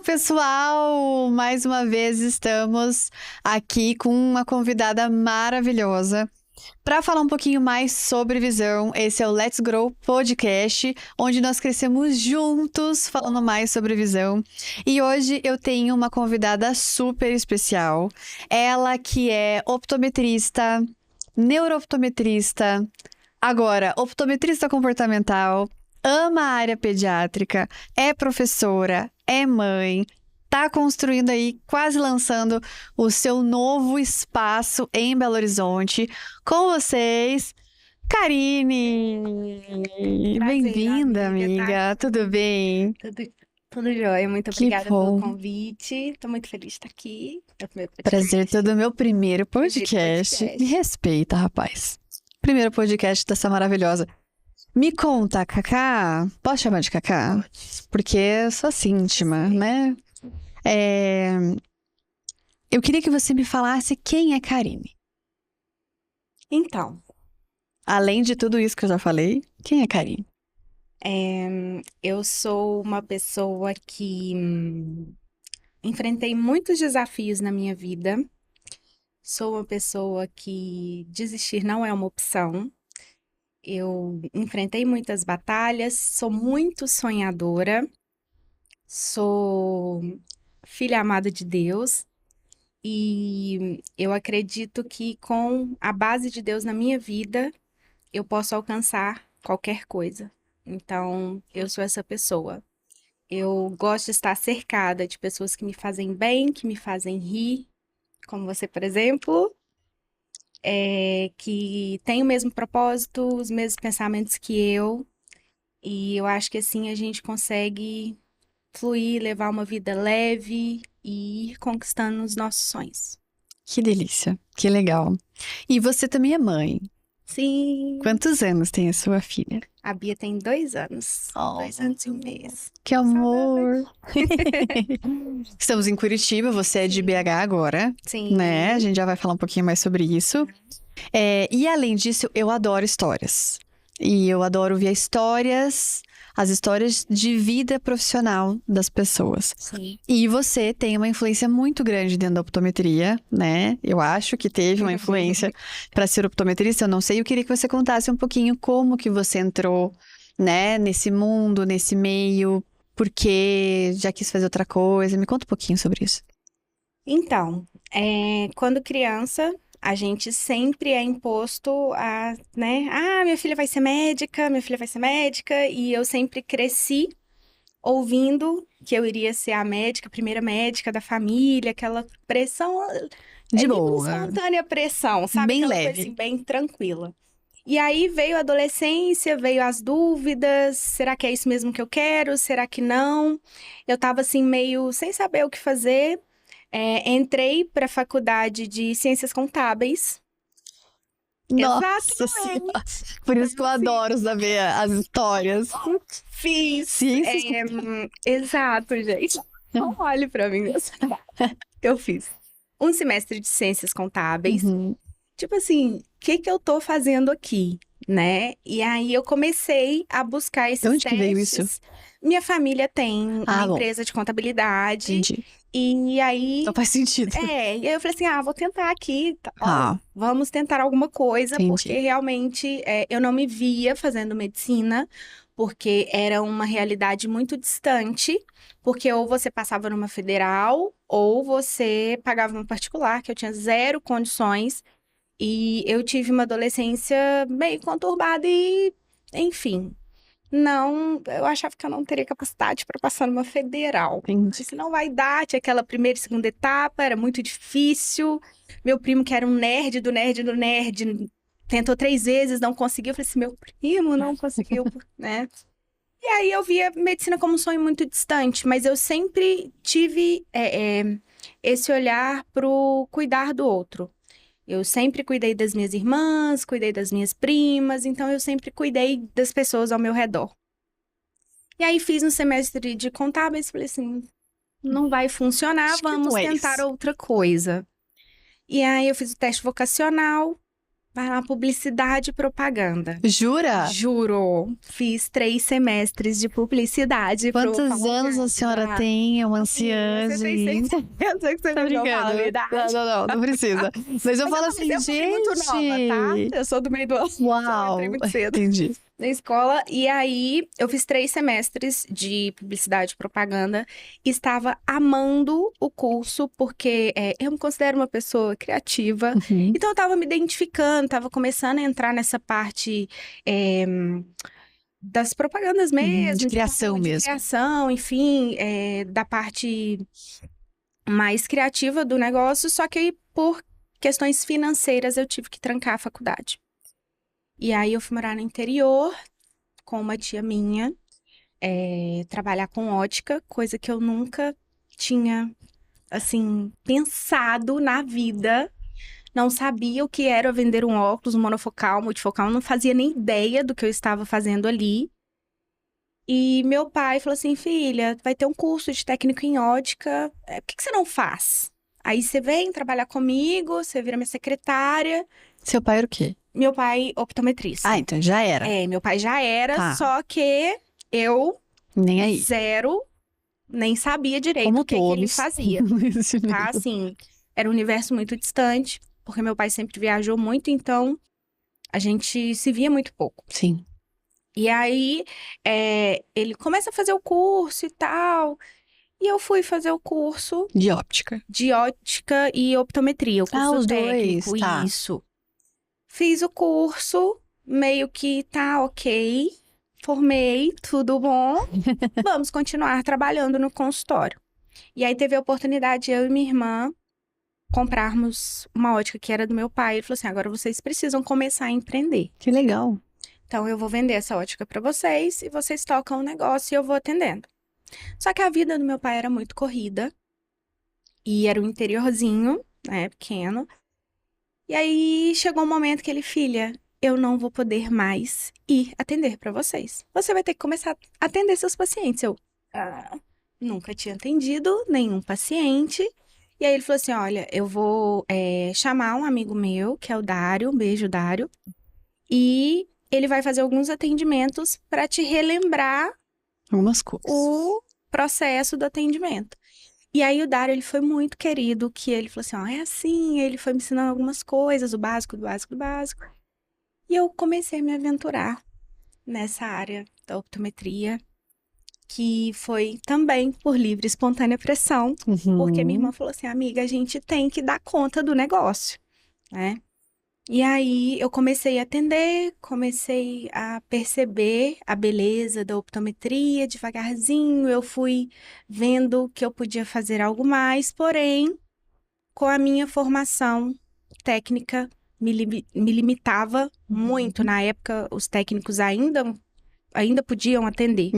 pessoal! Mais uma vez estamos aqui com uma convidada maravilhosa para falar um pouquinho mais sobre visão. Esse é o Let's Grow Podcast, onde nós crescemos juntos falando mais sobre visão. E hoje eu tenho uma convidada super especial. Ela que é optometrista, neurooptometrista, agora optometrista comportamental, ama a área pediátrica, é professora, é mãe, tá construindo aí, quase lançando o seu novo espaço em Belo Horizonte. Com vocês, Karine! Prazer, Bem-vinda, amiga, amiga. Tudo bem? Tudo jóia. Muito Que obrigada bom. pelo convite. Tô muito feliz de estar aqui. É o meu Prazer podcast. todo meu primeiro Primeiro podcast. podcast. Me respeita, rapaz. Primeiro podcast dessa maravilhosa. Me conta, Cacá. Posso chamar de Cacá? Pode. Porque eu sou assim íntima, Sim. né? Eu queria que você me falasse quem é Karine. Então, Além de tudo isso que eu já falei, quem é Karine? eu sou uma pessoa que enfrentei muitos desafios na minha vida. Sou uma pessoa que desistir não é uma opção. Eu enfrentei muitas batalhas, sou muito sonhadora, sou filha amada de Deus. E eu acredito que com a base de Deus na minha vida, eu posso alcançar qualquer coisa. Então, eu sou essa pessoa. Eu gosto de estar cercada de pessoas que me fazem bem, que me fazem rir, como você, por exemplo, que tem o mesmo propósito, os mesmos pensamentos que eu. E eu acho que assim a gente consegue fluir, levar uma vida leve e ir conquistando os nossos sonhos. Que delícia, que legal. E você também é mãe. Sim. Quantos anos tem a sua filha? A Bia tem 2 anos. Oh. 2 anos e um mês. Que amor! Estamos em Curitiba, você é de Sim. BH agora, Sim. né? A gente já vai falar um pouquinho mais sobre isso. E além disso, eu adoro histórias. E eu adoro ouvir as histórias de vida profissional das pessoas. Sim. E você tem uma influência muito grande dentro da optometria, né? Eu acho que teve uma influência para ser optometrista, eu não sei. Eu queria que você contasse um pouquinho como que você entrou, né, nesse mundo, nesse meio, por quê, já quis fazer outra coisa. Me conta um pouquinho sobre isso. Então, quando criança, a gente sempre é imposto a, né? Ah, minha filha vai ser médica, minha filha vai ser médica. E eu sempre cresci ouvindo que eu iria ser a médica, a primeira médica da família, aquela pressão, De livre, boa. espontânea pressão, sabe? Bem Aquela leve. coisa assim, bem tranquila. E aí veio a adolescência, veio as dúvidas, será que é isso mesmo que eu quero? Será que não? Eu tava assim meio sem saber o que fazer. Entrei para a faculdade de Ciências Contábeis. Nossa Senhora! Por isso que eu adoro saber as histórias. Fiz. Ciências Exato, gente. Não olhe para mim. Eu fiz um semestre de Ciências Contábeis. Uhum. Tipo assim, o que eu tô fazendo aqui, né? E aí eu comecei a buscar esses De onde que veio testes. isso? Minha família tem uma Bom. empresa de contabilidade. Entendi. E aí, Então faz sentido. e aí eu falei assim, vou tentar aqui, Ah. vamos tentar alguma coisa, Entendi. porque realmente eu não me via fazendo medicina, porque era uma realidade muito distante, porque ou você passava numa federal, ou você pagava uma particular, que eu tinha zero condições, e eu tive uma adolescência meio conturbada e, enfim... Não, eu achava que eu não teria capacidade para passar numa federal. Entendi. Disse, não vai dar, tinha aquela primeira e segunda etapa, era muito difícil. Meu primo, que era um nerd do nerd do nerd, tentou 3 vezes, não conseguiu. Eu falei assim, meu primo não conseguiu, né? E aí eu via medicina como um sonho muito distante, mas eu sempre tive esse olhar pro cuidar do outro. Eu sempre cuidei das minhas irmãs, cuidei das minhas primas, então eu sempre cuidei das pessoas ao meu redor. E aí fiz um semestre de contábeis, falei assim, não vai funcionar, Acho que vamos não é tentar isso. outra coisa. E aí eu fiz o teste vocacional, vai lá, publicidade e propaganda. Jura? Juro, fiz 3 semestres de publicidade. Quantos anos a senhora tem? É uma anciã Você tem de... certeza que você Tá não fala brincando? a verdade? Não precisa. Mas eu falo assim, Eu fui muito nova, tá? gente... Eu sou do meio do ano. Eu Uau! entrei muito cedo Entendi. na escola. E aí, eu fiz 3 semestres de publicidade e propaganda. Estava amando o curso, porque eu me considero uma pessoa criativa. Uhum. Então, eu estava me identificando, estava começando a entrar nessa parte eh, das propagandas mesmo. De criação de mesmo. criação, enfim, da parte mais criativa do negócio. Só que aí, por questões financeiras, eu tive que trancar a faculdade. E aí, eu fui morar no interior com uma tia minha, trabalhar com ótica, coisa que eu nunca tinha, assim, pensado na vida. Não sabia o que era vender um óculos monofocal, multifocal, não fazia nem ideia do que eu estava fazendo ali. E meu pai falou assim, filha, vai ter um curso de técnico em ótica, por que você não faz? Aí você vem trabalhar comigo, você vira minha secretária. Seu pai era o quê? Meu pai, optometrista. Ah, então já era. Meu pai já era, Tá. só que eu, Nem aí. zero, nem sabia direito Como o que ele todos. fazia. Nesse Tá, nível. assim, era um universo muito distante, porque meu pai sempre viajou muito, então a gente se via muito pouco. Sim. E aí, ele começa a fazer o curso e tal, e eu fui fazer o curso De óptica. de ótica e optometria, o curso os técnico, dois, tá. isso. Fiz o curso, meio que tá ok, formei, tudo bom, vamos continuar trabalhando no consultório. E aí teve a oportunidade, eu e minha irmã, comprarmos uma ótica que era do meu pai. Ele falou assim, agora vocês precisam começar a empreender. Que legal. Então, eu vou vender essa ótica para vocês e vocês tocam o negócio e eu vou atendendo. Só que a vida do meu pai era muito corrida e era um interiorzinho, né, pequeno. E aí, chegou um momento que ele, filha, eu não vou poder mais ir atender para vocês. Você vai ter que começar a atender seus pacientes. Eu nunca tinha atendido nenhum paciente. E aí, ele falou assim, olha, eu vou chamar um amigo meu, que é o Dário, um beijo, Dário. E ele vai fazer alguns atendimentos para te relembrar Algumas coisas. o processo do atendimento. E aí o Dário, ele foi muito querido, que ele falou assim, ó, é assim, ele foi me ensinando algumas coisas, o básico, do básico, do básico. E eu comecei a me aventurar nessa área da optometria, que foi também por livre e espontânea pressão, porque minha irmã falou assim, amiga, a gente tem que dar conta do negócio, né? E aí eu comecei a atender, comecei a perceber a beleza da optometria, devagarzinho eu fui vendo que eu podia fazer algo mais, porém, com a minha formação técnica, me limitava muito. Na época, os técnicos ainda podiam atender,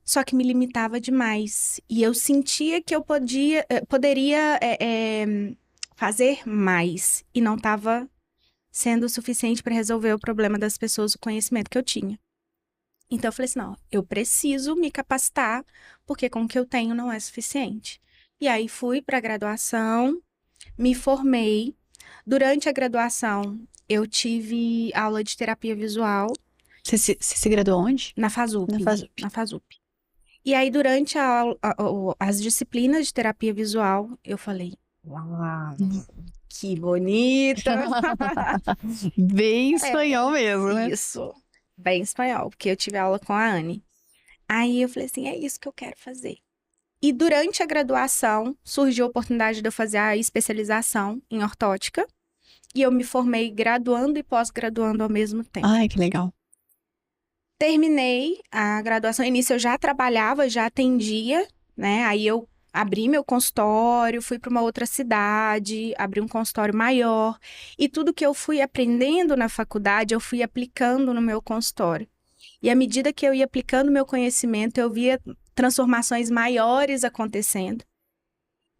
só que me limitava demais. E eu sentia que eu poderia fazer mais, e não estava sendo o suficiente para resolver o problema das pessoas, o conhecimento que eu tinha. Então eu falei assim, não, eu preciso me capacitar, porque com o que eu tenho não é suficiente. E aí fui para a graduação, me formei. Durante a graduação, eu tive aula de terapia visual. Você se graduou onde? Na FASUP. Na FASUP. Na FASUP. E aí, durante as disciplinas de terapia visual, eu falei, uau, que bonita! Bem espanhol mesmo, né? Isso, bem espanhol, porque eu tive aula com a Anne. Aí eu falei assim, é isso que eu quero fazer. E durante a graduação, surgiu a oportunidade de eu fazer a especialização em ortótica. E eu me formei graduando e pós-graduando ao mesmo tempo. Ai, que legal. Terminei a graduação. No início eu já trabalhava, já atendia, né? Aí eu abri meu consultório, fui para uma outra cidade, abri um consultório maior. E tudo que eu fui aprendendo na faculdade, eu fui aplicando no meu consultório. E à medida que eu ia aplicando meu conhecimento, eu via transformações maiores acontecendo.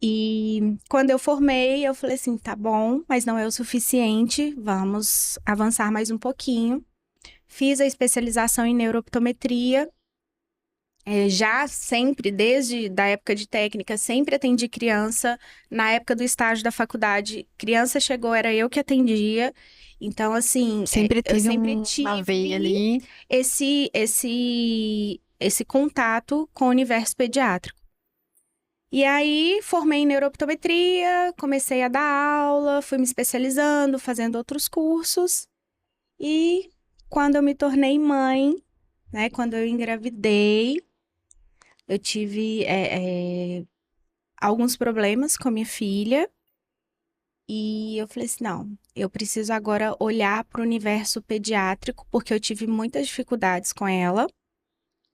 E quando eu formei, eu falei assim, tá bom, mas não é o suficiente, vamos avançar mais um pouquinho. Fiz a especialização em neurooptometria Já sempre, desde da época de técnica, sempre atendi criança. Na época do estágio da faculdade, criança chegou, era eu que atendia. Então, assim, Sempre eu teve sempre uma veia tive ali. esse contato com o universo pediátrico. E aí, formei em neurooptometria, comecei a dar aula, fui me especializando, fazendo outros cursos. E quando eu me tornei mãe, né, quando eu engravidei, eu tive alguns problemas com a minha filha. E eu falei assim, não, eu preciso agora olhar para o universo pediátrico, porque eu tive muitas dificuldades com ela.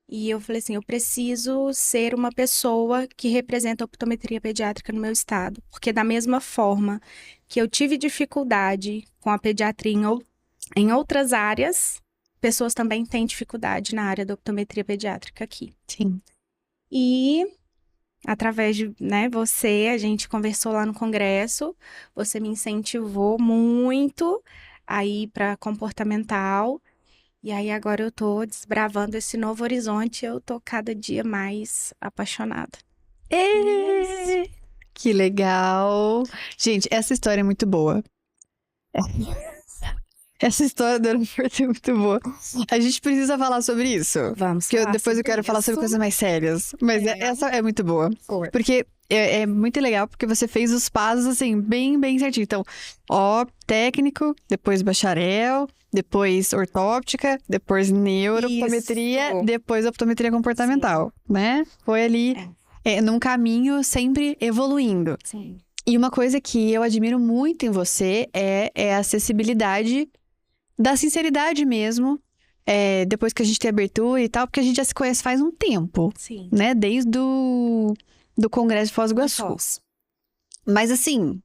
E eu falei assim, eu preciso ser uma pessoa que representa a optometria pediátrica no meu estado. Porque da mesma forma que eu tive dificuldade com a pediatria em outras áreas, pessoas também têm dificuldade na área da optometria pediátrica aqui. Sim. E através de, né, você, a gente conversou lá no congresso, você me incentivou muito a ir para comportamental. E aí agora eu tô desbravando esse novo horizonte, eu tô cada dia mais apaixonada. Ê! Que legal! Gente, essa história é muito boa. Essa história do aeroporto é muito boa. A gente precisa falar sobre isso. Vamos Porque falar depois eu sobre quero falar sobre isso. coisas mais sérias. Mas essa é muito boa. Foi. Porque é muito legal, porque você fez os passos, assim, bem, bem certinho. Então, técnico, depois bacharel, depois ortóptica, depois neurooptometria, Isso. depois optometria comportamental, né? Foi ali, num caminho sempre evoluindo. Sim. E uma coisa que eu admiro muito em você é a acessibilidade da sinceridade mesmo, depois que a gente tem abertura e tal, porque a gente já se conhece faz um tempo, Sim. né? Desde do Congresso de Foz do Iguaçu. Mas assim,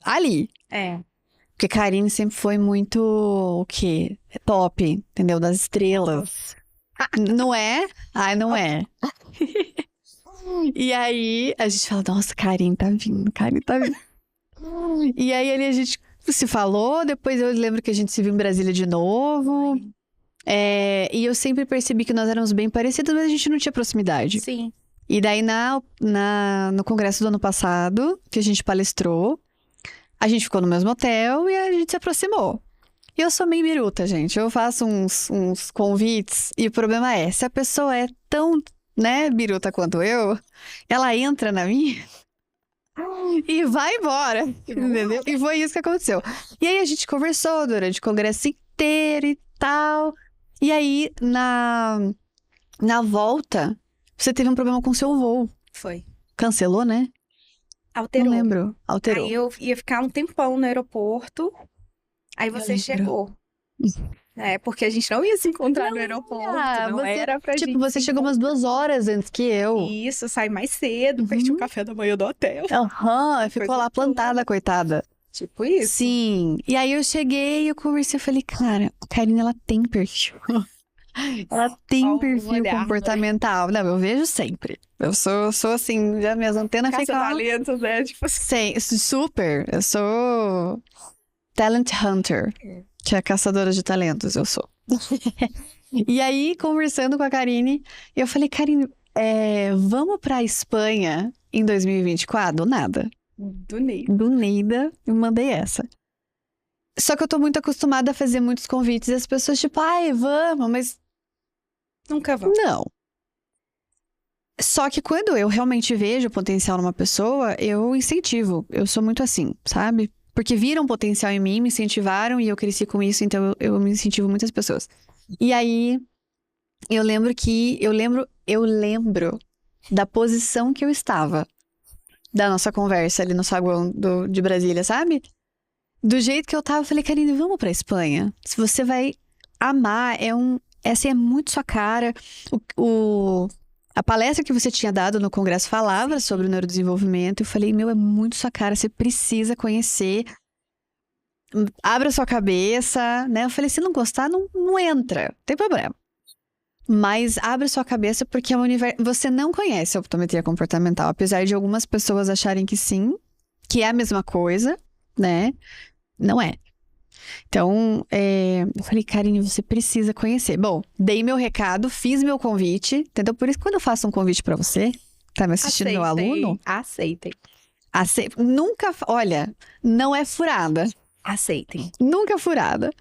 ali. Porque Karine sempre foi muito, o quê? Top, entendeu? Das estrelas. Não é? Ai, não é. E aí, a gente fala, nossa, Karine tá vindo, Karine tá vindo. E aí, ali a gente se falou, depois eu lembro que a gente se viu em Brasília de novo. E eu sempre percebi que nós éramos bem parecidos, mas a gente não tinha proximidade. Sim. E daí, no congresso do ano passado, que a gente palestrou, a gente ficou no mesmo hotel e a gente se aproximou. E eu sou meio biruta, gente. Eu faço uns convites e o problema é, se a pessoa é tão, né, biruta quanto eu, ela entra na minha e vai embora, entendeu? E foi isso que aconteceu. E aí a gente conversou durante o congresso inteiro e tal. E aí, na volta, você teve um problema com o seu voo. Foi. Cancelou, né? Alterou. Não lembro. Alterou. Aí eu ia ficar um tempão no aeroporto. Aí você chegou. Porque a gente não ia se encontrar no aeroporto. Não era pra gente. Você chegou umas 2 horas antes que eu. Isso, eu saí mais cedo, perdi o café da manhã do hotel. Ficou lá plantada, coitada. Tipo isso. Sim. E aí eu cheguei, eu conversei, eu falei, cara, a Karine, ela tem perfil. Ela tem perfil comportamental. Não, eu vejo sempre. Eu sou assim, já minhas antenas ficam... Caça-talentos, né? Tipo assim. Super. Eu sou talent hunter. Que é caçadora de talentos, eu sou. E aí, conversando com a Karine, eu falei, Karine, vamos pra Espanha em 2024? Nada. Do Ney. Do Neida, eu mandei essa. Só que eu tô muito acostumada a fazer muitos convites e as pessoas, tipo, ai, vamos, mas... Nunca vão. Não. Só que quando eu realmente vejo potencial numa pessoa, eu incentivo. Eu sou muito assim, sabe? Porque viram potencial em mim, me incentivaram e eu cresci com isso, então eu me incentivo muitas pessoas. E aí, eu lembro da posição que eu estava. Da nossa conversa ali no saguão de Brasília, sabe? Do jeito que eu tava, eu falei, Karine, vamos pra Espanha? Se você vai amar, essa é muito sua cara. A palestra que você tinha dado no congresso falava sobre o neurodesenvolvimento. Eu falei, é muito sua cara, você precisa conhecer. Abra sua cabeça, né? Eu falei, se não gostar, não entra, não tem problema. Mas abre sua cabeça porque você não conhece a optometria comportamental. Apesar de algumas pessoas acharem que sim, que é a mesma coisa, né? Não é. Então, eu falei, Karine, você precisa conhecer. Bom, dei meu recado, fiz meu convite, entendeu? Por isso que quando eu faço um convite pra você, tá me assistindo meu aluno, Aceitem. nunca, olha, não é furada, Aceitem. nunca furada.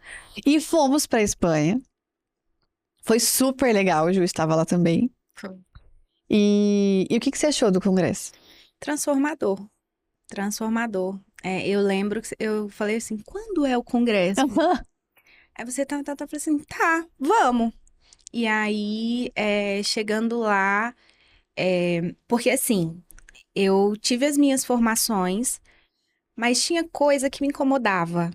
E fomos pra Espanha. Foi super legal, o Ju estava lá também. E o que você achou do congresso? Transformador. Transformador. Eu lembro que eu falei assim, quando é o congresso? Aí você falei assim, tá, vamos. E aí, chegando lá, porque assim, eu tive as minhas formações, mas tinha coisa que me incomodava.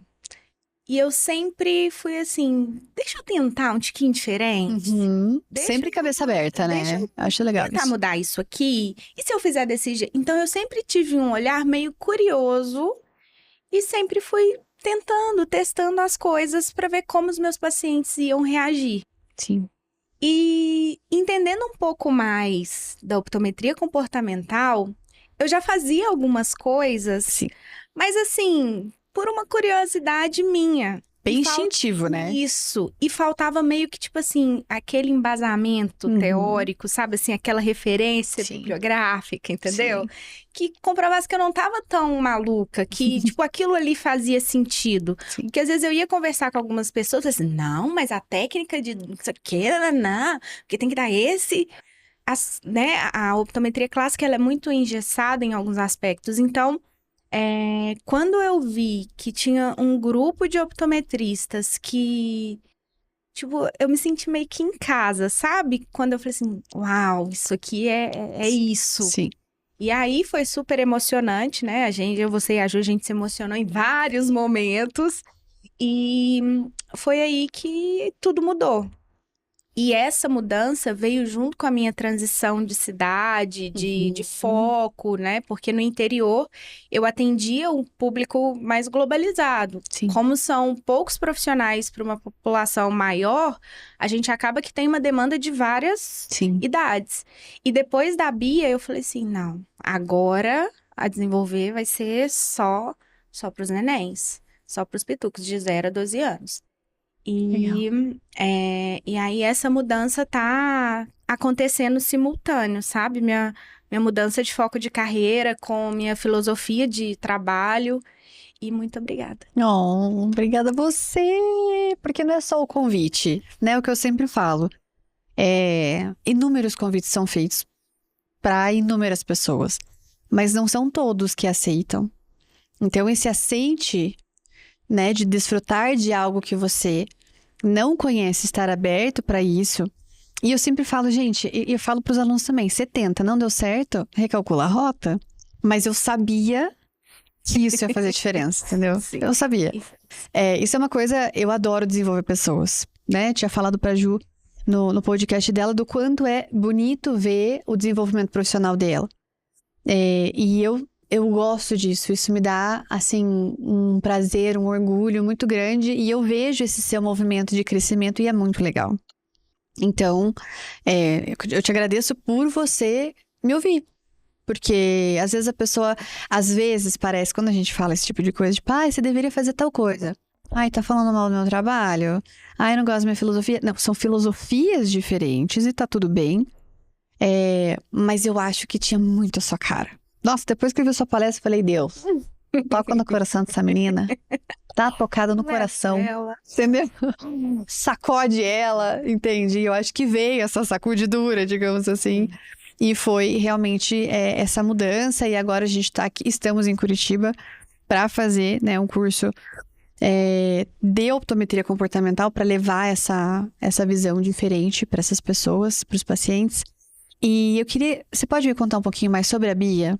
E eu sempre fui assim, deixa eu tentar um tiquinho diferente. Uhum. Deixa Sempre eu cabeça tentar- aberta, deixa né? eu Acho legal tentar isso. mudar isso aqui. E se eu fizer desse jeito? Então eu sempre tive um olhar meio curioso e sempre fui tentando, testando as coisas para ver como os meus pacientes iam reagir. Sim. E entendendo um pouco mais da optometria comportamental, eu já fazia algumas coisas, Sim. mas assim, por uma curiosidade minha. Bem E instintivo, né? Isso. E faltava meio que, tipo assim, aquele embasamento Uhum. teórico, sabe? Assim, aquela referência Sim. bibliográfica, entendeu? Sim. Que comprovasse que eu não tava tão maluca, que, tipo, aquilo ali fazia sentido. Sim. Porque às vezes eu ia conversar com algumas pessoas, assim, não, mas a técnica de não sei o quê, não, porque tem que dar esse... né? A optometria clássica, ela é muito engessada em alguns aspectos. Então, quando eu vi que tinha um grupo de optometristas que, tipo, eu me senti meio que em casa, sabe? Quando eu falei assim, uau, isso aqui é isso. Sim. E aí foi super emocionante, né? Você e a Ju, a gente se emocionou em vários momentos. E foi aí que tudo mudou. E essa mudança veio junto com a minha transição de cidade, de Uhum. foco, né? Porque no interior eu atendia um público mais globalizado. Sim. Como são poucos profissionais para uma população maior, a gente acaba que tem uma demanda de várias Sim. idades. E depois da Bia, eu falei assim: não, agora a desenvolver vai ser só para os nenéns, só para os pitucos de 0 a 12 anos. Legal. E aí essa mudança tá acontecendo simultâneo, sabe? Minha mudança de foco de carreira com minha filosofia de trabalho. E muito obrigada. Oh, obrigada a você! Porque não é só o convite, né? O que eu sempre falo. Inúmeros convites são feitos para inúmeras pessoas, mas não são todos que aceitam. Então, esse aceite, né, de desfrutar de algo que você não conhece, estar aberto para isso. E eu sempre falo, gente, e eu falo para os alunos também: você tenta, não deu certo, recalcula a rota. Mas eu sabia que isso ia fazer diferença, entendeu? Sim. Eu sabia. Isso é uma coisa, eu adoro desenvolver pessoas, né? Tinha falado pra Ju no podcast dela do quanto é bonito ver o desenvolvimento profissional dela. E eu gosto disso, isso me dá, assim, um prazer, um orgulho muito grande, e eu vejo esse seu movimento de crescimento e é muito legal. Então, eu te agradeço por você me ouvir. Porque às vezes a pessoa, às vezes parece, quando a gente fala esse tipo de coisa, tipo, você deveria fazer tal coisa. Ai, tá falando mal do meu trabalho. Ai, não gosto da minha filosofia. Não, são filosofias diferentes e tá tudo bem. Mas eu acho que tinha muito a sua cara. Nossa, depois que eu vi sua palestra, eu falei, Deus, toca no coração dessa menina. Tá tocada no coração. Entendeu? Sacode ela, entende? Eu acho que veio essa sacudidura, digamos assim. E foi realmente essa mudança. E agora a gente tá aqui, estamos em Curitiba para fazer, né, um curso de optometria comportamental para levar essa visão diferente para essas pessoas, para os pacientes. E eu queria, você pode me contar um pouquinho mais sobre a Bia?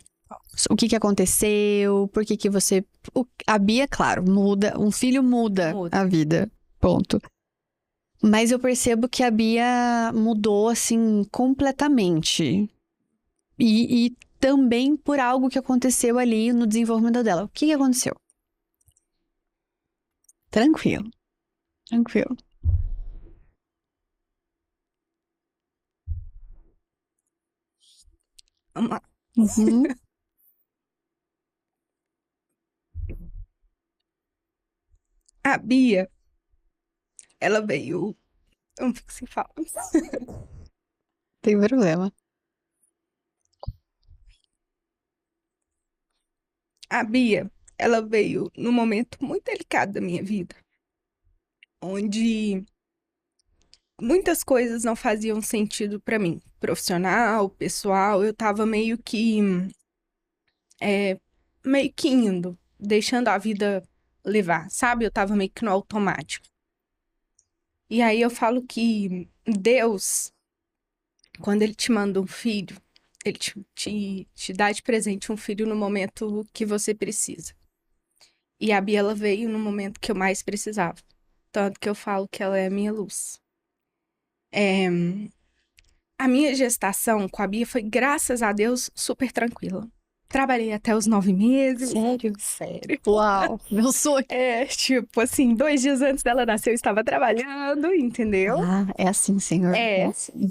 O que aconteceu? Por que você... A Bia, claro, muda. Um filho muda a vida. Ponto. Mas eu percebo que a Bia mudou, assim, completamente. E também por algo que aconteceu ali no desenvolvimento dela. O que aconteceu? Tranquilo. Tranquilo. Uhum. A Bia, ela veio... Eu não fico sem falar. Tem problema. A Bia, ela veio num momento muito delicado da minha vida, onde muitas coisas não faziam sentido pra mim. Profissional, pessoal, eu tava é, meio que indo, deixando a vida levar, sabe? Eu tava meio que no automático. E aí eu falo que Deus, quando ele te manda um filho, ele te dá de presente um filho no momento que você precisa. E a Bia, ela veio no momento que eu mais precisava. Tanto que eu falo que ela é a minha luz. É, a minha gestação com a Bia foi, graças a Deus, super tranquila. Trabalhei até os 9 meses. Sério? Sério. Uau, meu sonho. É, tipo assim, 2 dias antes dela nascer, eu estava trabalhando, entendeu? Ah, é assim, senhor. É. Assim.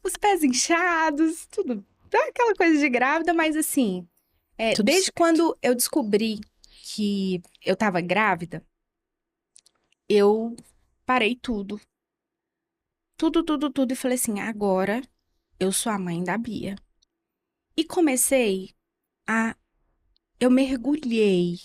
Os pés inchados, tudo. Aquela coisa de grávida, mas assim, Tudo desde certo. quando eu descobri que eu tava grávida, eu parei tudo. Tudo, tudo, tudo. E falei assim, agora eu sou a mãe da Bia. E comecei a... Eu mergulhei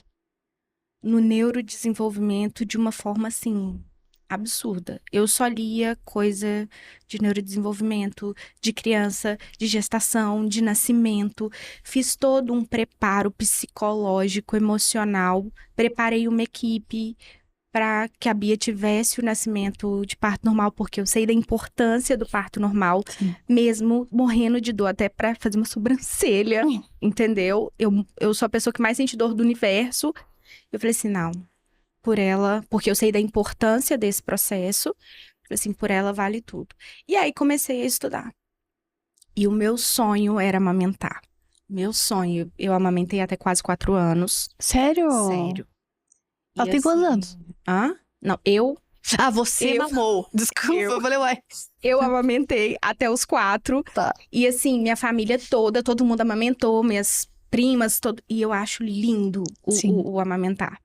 no neurodesenvolvimento de uma forma, assim, absurda. Eu só lia coisa de neurodesenvolvimento, de criança, de gestação, de nascimento. Fiz todo um preparo psicológico, emocional. Preparei uma equipe para que a Bia tivesse o nascimento de parto normal, porque eu sei da importância do parto normal, Sim. mesmo morrendo de dor, até para fazer uma sobrancelha, entendeu? Eu sou a pessoa que mais sente dor do universo. Eu falei assim, não, por ela, porque eu sei da importância desse processo, eu falei assim, por ela vale tudo. E aí comecei a estudar. E o meu sonho era amamentar. Meu sonho, eu amamentei até quase 4 anos. Sério? Sério. Ela E tem quantos assim, anos? Hã? Não, eu Ah, você Eu- mamou. Desculpa, eu- eu falei, uai. Eu amamentei até os 4. Tá. E assim, minha família toda, todo mundo amamentou, minhas primas, e eu acho lindo Sim. o amamentar.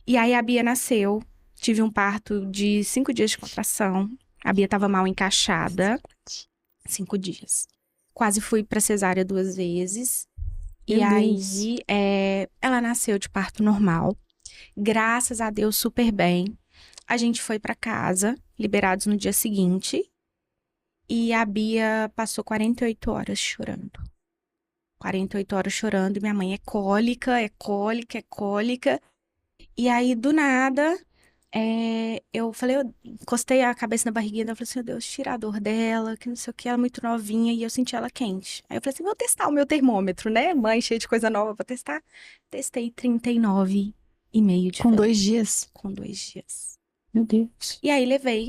E aí a Bia nasceu, tive um parto de 5 dias de contração. A Bia tava mal encaixada, 5 dias. Quase fui pra cesárea 2 vezes. Meu E Deus. aí, ela nasceu de parto normal. Graças a Deus, super bem. A gente foi pra casa, liberados no dia seguinte. E a Bia passou 48 horas chorando. 48 horas chorando. E minha mãe é cólica, é cólica, é cólica. E aí, do nada, eu falei, eu encostei a cabeça na barriguinha dela, falei assim, meu Deus, tira a dor dela, que não sei o que, ela é muito novinha, e eu senti ela quente. Aí eu falei assim, vou testar o meu termômetro, né? Mãe cheia de coisa nova, vou testar. Testei 39,5 de Com febre. 2 dias. Com 2 dias. Meu Deus. E aí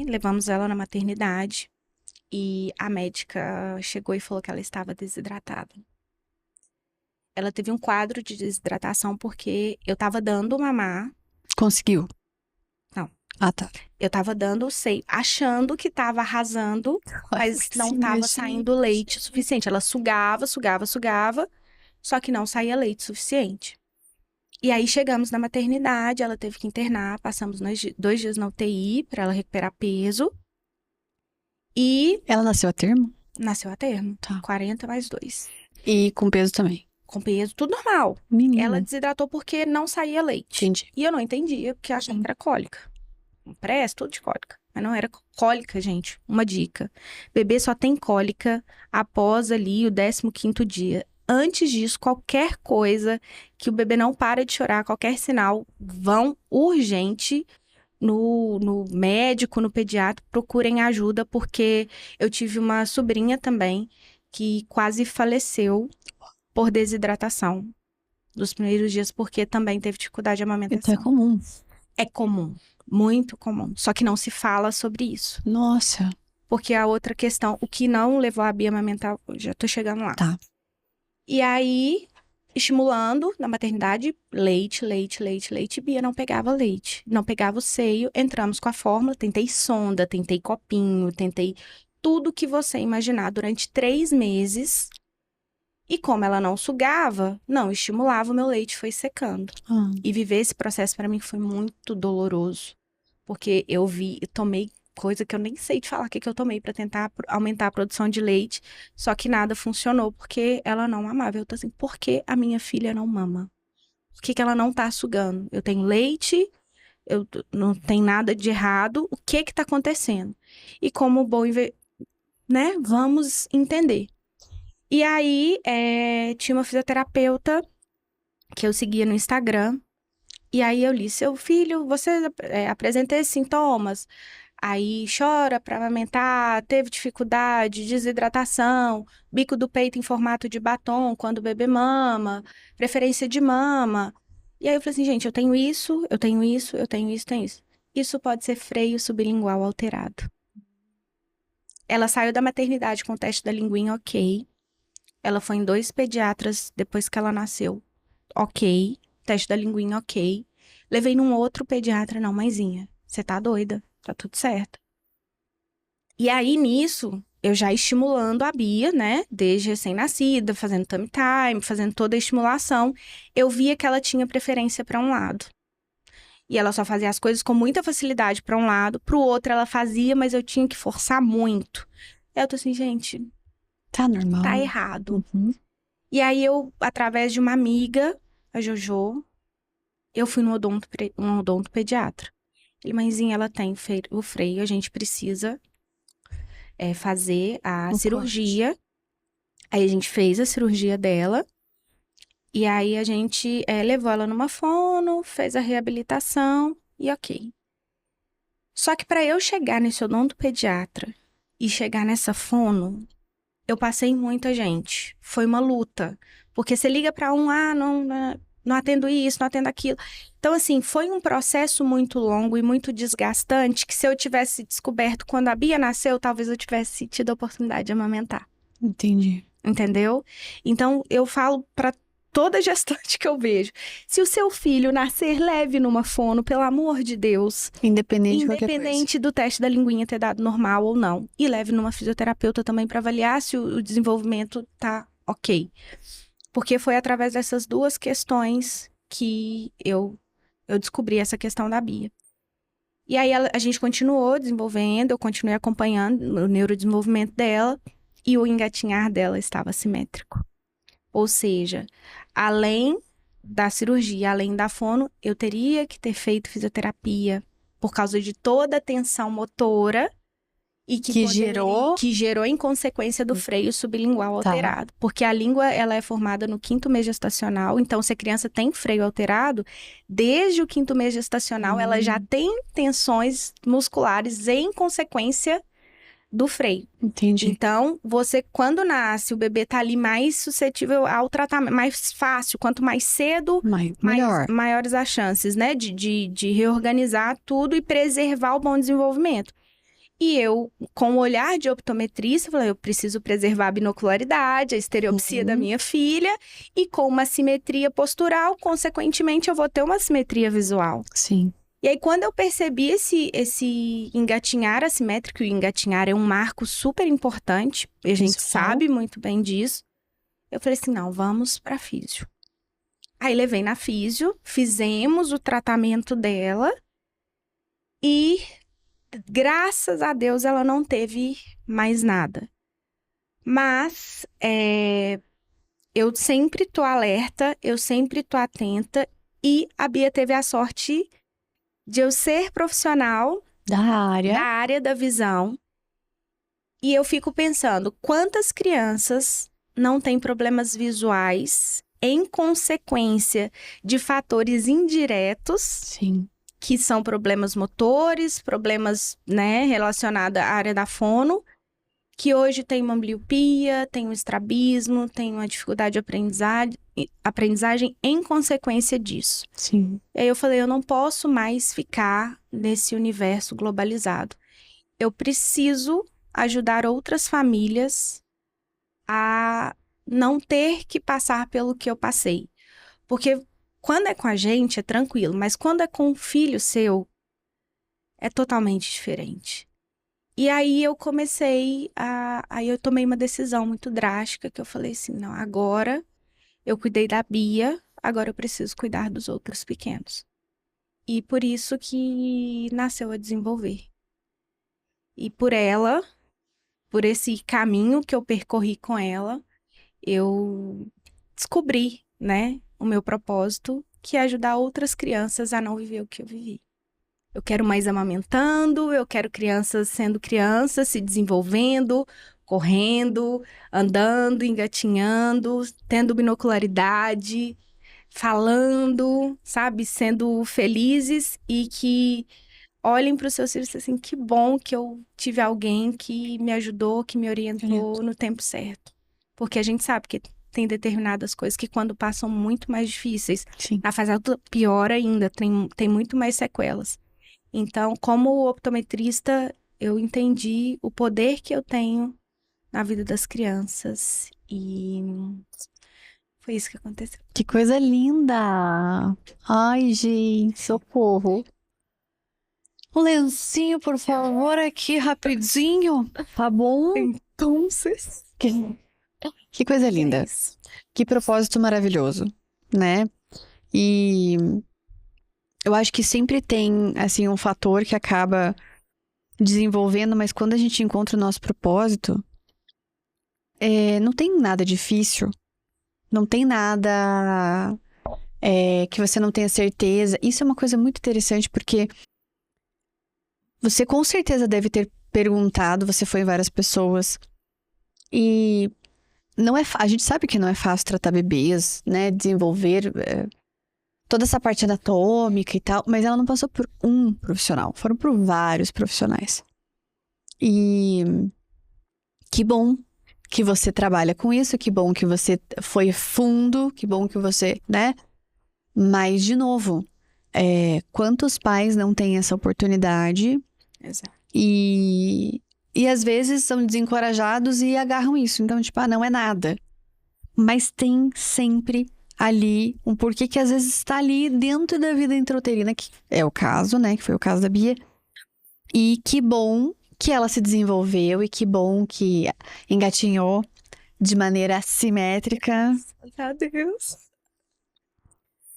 levamos ela na maternidade e a médica chegou e falou que ela estava desidratada. Ela teve um quadro de desidratação porque eu tava dando mamar, Conseguiu? Não. Ah, tá. eu tava dando o seio, achando que tava arrasando, mas não Sim, tava imagina. saindo leite suficiente. Ela sugava, sugava, sugava, só que não saía leite suficiente. E aí chegamos na maternidade, ela teve que internar, passamos 2 dias na UTI para ela recuperar peso. E Ela nasceu a termo? nasceu a termo. Tá. 40 mais 2. E com peso também. Com peso, tudo normal. Menina. Ela desidratou porque não saía leite. Entendi. E eu não entendia, porque eu achava que era cólica. Parece tudo de cólica. Mas não era cólica, gente. Uma dica. Bebê só tem cólica após ali o 15º dia. Antes disso, qualquer coisa que o bebê não para de chorar, qualquer sinal, vão urgente no médico, no pediatra, procurem ajuda, porque eu tive uma sobrinha também que quase faleceu por desidratação dos primeiros dias, porque também teve dificuldade de Então amamentação. é comum. É comum, muito comum. Só que não se fala sobre isso. Nossa. Porque a outra questão, o que não levou a Bia a amamentar, já tô chegando lá. Tá. E aí, estimulando na maternidade, leite, leite, leite, leite. Bia não pegava leite, não pegava o seio. Entramos com a fórmula, tentei sonda, tentei copinho, tentei tudo que você imaginar durante 3 meses. E como ela não sugava, não estimulava, o meu leite foi secando. E viver esse processo para mim foi muito doloroso. Porque eu tomei coisa que eu nem sei te falar o que eu tomei para tentar aumentar a produção de leite. Só que nada funcionou porque ela não mamava. Eu tô assim, por que a minha filha não mama? Por que ela não tá sugando? Eu tenho leite, não tem nada de errado. O que tá acontecendo? E como bom, né? Vamos entender. E aí, tinha uma fisioterapeuta que eu seguia no Instagram. E aí eu li, seu filho, você apresenta esses sintomas? Aí chora para amamentar, teve dificuldade, desidratação, bico do peito em formato de batom quando o bebê mama, preferência de mama. E aí eu falei assim, gente, eu tenho isso, eu tenho isso, eu tenho isso, tenho isso. Isso pode ser freio sublingual alterado. Ela saiu da maternidade com o teste da linguinha ok. Ela foi em 2 pediatras depois que ela nasceu. Ok. Teste da linguinha ok. Levei num outro pediatra, não, mãezinha. Você tá doida? Tá tudo certo. E aí, nisso, eu já estimulando a Bia, né? Desde recém-nascida, fazendo tummy time, fazendo toda a estimulação. Eu via que ela tinha preferência para um lado. E ela só fazia as coisas com muita facilidade para um lado. Pro outro, ela fazia, mas eu tinha que forçar muito. Eu tô assim, gente, Tá normal. tá errado. Uhum. E aí, eu, através de uma amiga, a Jojo, eu fui no um odonto pediatra. Ele, mãezinha, ela tem o freio, a gente precisa fazer a O cirurgia. Aí a gente fez a cirurgia dela. E aí a gente levou ela numa fono, fez a reabilitação e ok. Só que para eu chegar nesse odontopediatra e chegar nessa fono, eu passei em muita gente. Foi uma luta. Porque você liga para não atendo isso, não atendo aquilo. Então, assim, foi um processo muito longo e muito desgastante que se eu tivesse descoberto quando a Bia nasceu, talvez eu tivesse tido a oportunidade de amamentar. Entendi. Entendeu? Então, eu falo para toda gestante que eu vejo, se o seu filho nascer leve numa fono, pelo amor de Deus, Independente de qualquer coisa. independente do teste da linguinha ter dado normal ou não, e leve numa fisioterapeuta também para avaliar se o desenvolvimento tá ok. Porque foi através dessas 2 questões que eu descobri essa questão da Bia. E aí a gente continuou desenvolvendo, eu continuei acompanhando o neurodesenvolvimento dela e o engatinhar dela estava simétrico. Ou seja, além da cirurgia, além da fono, eu teria que ter feito fisioterapia por causa de toda a tensão motora e Que gerou? que gerou em consequência do freio sublingual alterado. Porque a língua, ela é formada no 5º mês gestacional, então se a criança tem freio alterado, desde o 5º mês gestacional, ela já tem tensões musculares em consequência do freio. Entendi. Então, quando nasce, o bebê tá ali mais suscetível ao tratamento, mais fácil. Quanto mais cedo, Melhor. maiores as chances, né? De reorganizar tudo e preservar o bom desenvolvimento. E eu, com o olhar de optometrista, falei, eu preciso preservar a binocularidade, a estereopsia da minha filha, e com uma simetria postural, consequentemente, eu vou ter uma simetria visual. Sim. E aí, quando eu percebi esse engatinhar assimétrico, e o engatinhar é um marco super importante, e a gente sabe muito bem disso, eu falei assim, não, vamos pra físio. Aí, levei na físio, fizemos o tratamento dela, e graças a Deus, ela não teve mais nada. Mas, eu sempre tô alerta, eu sempre tô atenta, e a Bia teve a sorte de eu ser profissional da área da visão. E eu fico pensando, quantas crianças não têm problemas visuais em consequência de fatores indiretos? Sim. Que são problemas motores, problemas, né, relacionados à área da fono, que hoje tem uma ambliopia, tem um estrabismo, tem uma dificuldade de aprendizagem em consequência disso. Sim. E aí eu falei, eu não posso mais ficar nesse universo globalizado. Eu preciso ajudar outras famílias a não ter que passar pelo que eu passei. Porque quando é com a gente, é tranquilo. Mas quando é com um filho seu, é totalmente diferente. E aí eu comecei aí eu tomei uma decisão muito drástica, que eu falei assim, não, agora eu cuidei da Bia, agora eu preciso cuidar dos outros pequenos. E por isso que nasceu a Desenvolver. E por esse caminho que eu percorri com ela, eu descobri, né, o meu propósito, que é ajudar outras crianças a não viver o que eu vivi. Eu quero mais amamentando, eu quero crianças sendo crianças, se desenvolvendo, correndo, andando, engatinhando, tendo binocularidade, falando, sabe, sendo felizes e que olhem para os seus filhos e assim, que bom que eu tive alguém que me ajudou, que me orientou no tempo certo. Porque a gente sabe que tem determinadas coisas que quando passam muito mais difíceis, Sim. na fase adulta, pior ainda, tem muito mais sequelas. Então, como optometrista, eu entendi o poder que eu tenho na vida das crianças e foi isso que aconteceu. Que coisa linda! Ai, gente, socorro. O lencinho, por favor, aqui rapidinho, tá bom? Então, Que coisa linda. Que propósito maravilhoso, né? E eu acho que sempre tem, assim, um fator que acaba desenvolvendo, mas quando a gente encontra o nosso propósito, não tem nada difícil, não tem nada que você não tenha certeza. Isso é uma coisa muito interessante, porque você com certeza deve ter perguntado, você foi em várias pessoas, e não é, a gente sabe que não é fácil tratar bebês, né, desenvolver toda essa parte anatômica e tal, mas ela não passou por um profissional, foram por vários profissionais. E que bom que você trabalha com isso, que bom que você foi fundo, que bom que você, né? Mas, de novo, quantos pais não têm essa oportunidade Exato. e às vezes são desencorajados e agarram isso. Então, tipo, não é nada. Mas tem sempre ali um porquê que às vezes está ali dentro da vida intrauterina, que é o caso, né? Que foi o caso da Bia. E que bom que ela se desenvolveu e que bom que engatinhou de maneira simétrica. Meu Deus.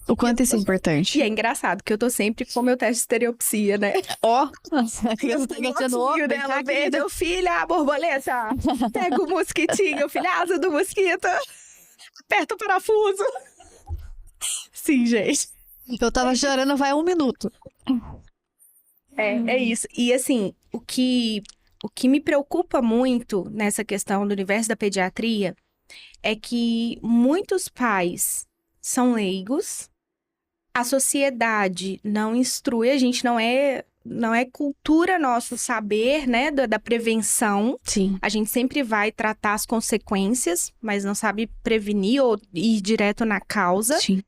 O quanto isso é importante. E é engraçado que eu tô sempre com meu teste de estereopsia, né? Ó, a criança tá engatinhando. Ó, Filho dela, meu filho, a borboleta. Pega o mosquitinho, filhada do mosquito. Aperta o parafuso. Sim, gente. Eu tava chorando vai 1 minuto. É isso. E assim, o que me preocupa muito nessa questão do universo da pediatria é que muitos pais são leigos, a sociedade não instrui, a gente não é cultura nosso saber, né, da prevenção. Sim. A gente sempre vai tratar as consequências, mas não sabe prevenir ou ir direto na causa. Sim.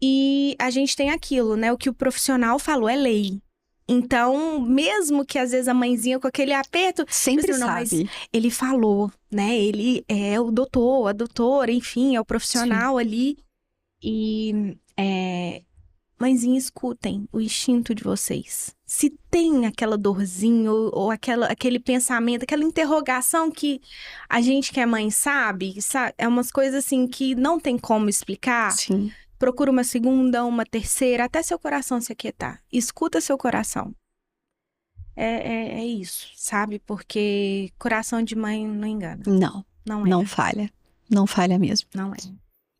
E a gente tem aquilo, né, o que o profissional falou é lei. Então, mesmo que às vezes a mãezinha com aquele aperto, Sempre não, mas sabe. ele falou, né? Ele é o doutor, a doutora, enfim, é o profissional ali. E, mãezinha, escutem o instinto de vocês. Se tem aquela dorzinha ou aquele pensamento, aquela interrogação que a gente que é mãe sabe, é umas coisas assim que não tem como explicar. Sim. Procura uma segunda, uma terceira, até seu coração se aquietar. Escuta seu coração. É isso, sabe? Porque coração de mãe não engana. Não. Não é. Não falha. Não falha mesmo. Não é.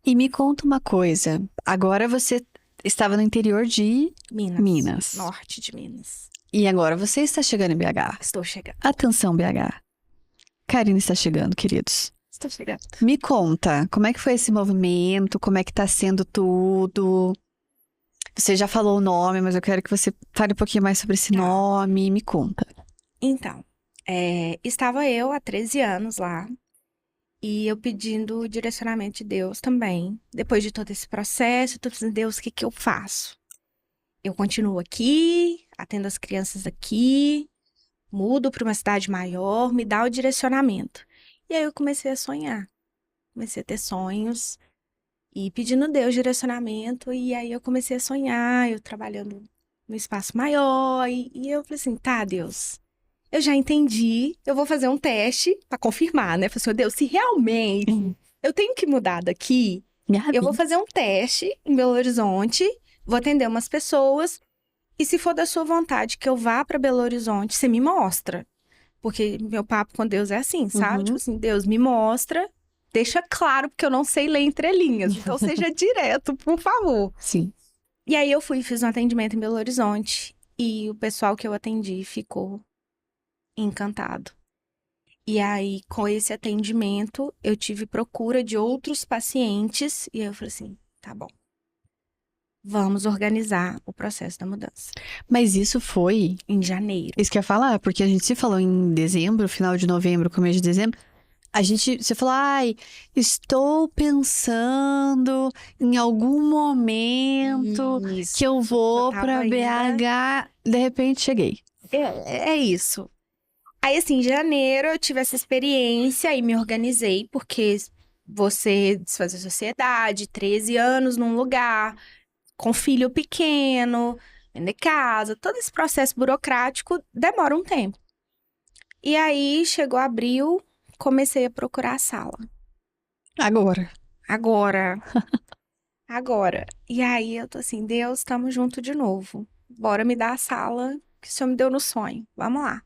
E me conta uma coisa. Agora você estava no interior de Minas. Norte de Minas. E agora você está chegando em BH. Estou chegando. Atenção, BH. Karine está chegando, queridos. Estou chegando. Me conta, como é que foi esse movimento? Como é que tá sendo tudo? Você já falou o nome, mas eu quero que você fale um pouquinho mais sobre esse nome. Me conta. Então, estava eu há 13 anos lá. E eu pedindo o direcionamento de Deus também. Depois de todo esse processo, eu tô dizendo, Deus, o que que eu faço? Eu continuo aqui, atendo as crianças aqui, mudo para uma cidade maior, me dá o direcionamento. E aí eu comecei a sonhar. Comecei a ter sonhos e pedindo a Deus direcionamento. E aí eu comecei a sonhar, eu trabalhando no espaço maior. E eu falei assim, tá, Deus, eu já entendi, eu vou fazer um teste pra confirmar, né? Falei assim, Deus, se realmente eu tenho que mudar daqui, eu vou Gabi. fazer um teste em Belo Horizonte, vou atender umas pessoas, e se for da sua vontade que eu vá pra Belo Horizonte, você me mostra. Porque meu papo com Deus é assim, sabe? Tipo Uhum. assim, Deus me mostra, deixa claro, porque eu não sei ler entre linhas. Então, seja direto, por favor. Sim. E aí, eu fui e fiz um atendimento em Belo Horizonte. E o pessoal que eu atendi ficou encantado. E aí, com esse atendimento, eu tive procura de outros pacientes. E aí eu falei assim, tá bom, vamos organizar o processo da mudança. Mas isso foi. Em janeiro. Isso que eu ia falar, porque a gente se falou em dezembro, final de novembro, começo de dezembro. Você falou, ai, estou pensando em algum momento que eu Eu vou tava pra ainda... BH. De repente, cheguei. É isso. Aí, assim, em janeiro eu tive essa experiência e me organizei, porque você desfazer sociedade, 13 anos num lugar, com filho pequeno, vender casa, todo esse processo burocrático demora um tempo. E aí, chegou abril, comecei a procurar a sala. Agora. Agora, agora. E aí, eu tô assim, Deus, estamos junto de novo. Bora me dar a sala que o Senhor me deu no sonho. Vamos lá.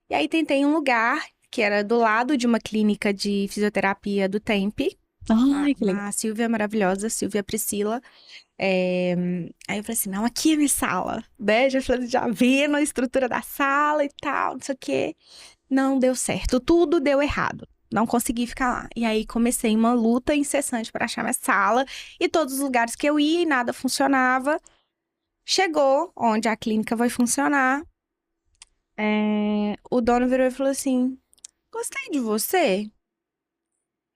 E aí tentei um lugar que era do lado de uma clínica de fisioterapia do Tempe. Ai, que legal. A Silvia maravilhosa, Silvia Priscila. Aí eu falei assim, não, aqui é minha sala. Né? Já vendo a estrutura da sala e tal, não sei o quê. Não deu certo, tudo deu errado. Não consegui ficar lá. E aí comecei uma luta incessante para achar minha sala. E todos os lugares que eu ia e nada funcionava. Chegou onde a clínica vai funcionar. O dono virou e falou assim: gostei de você.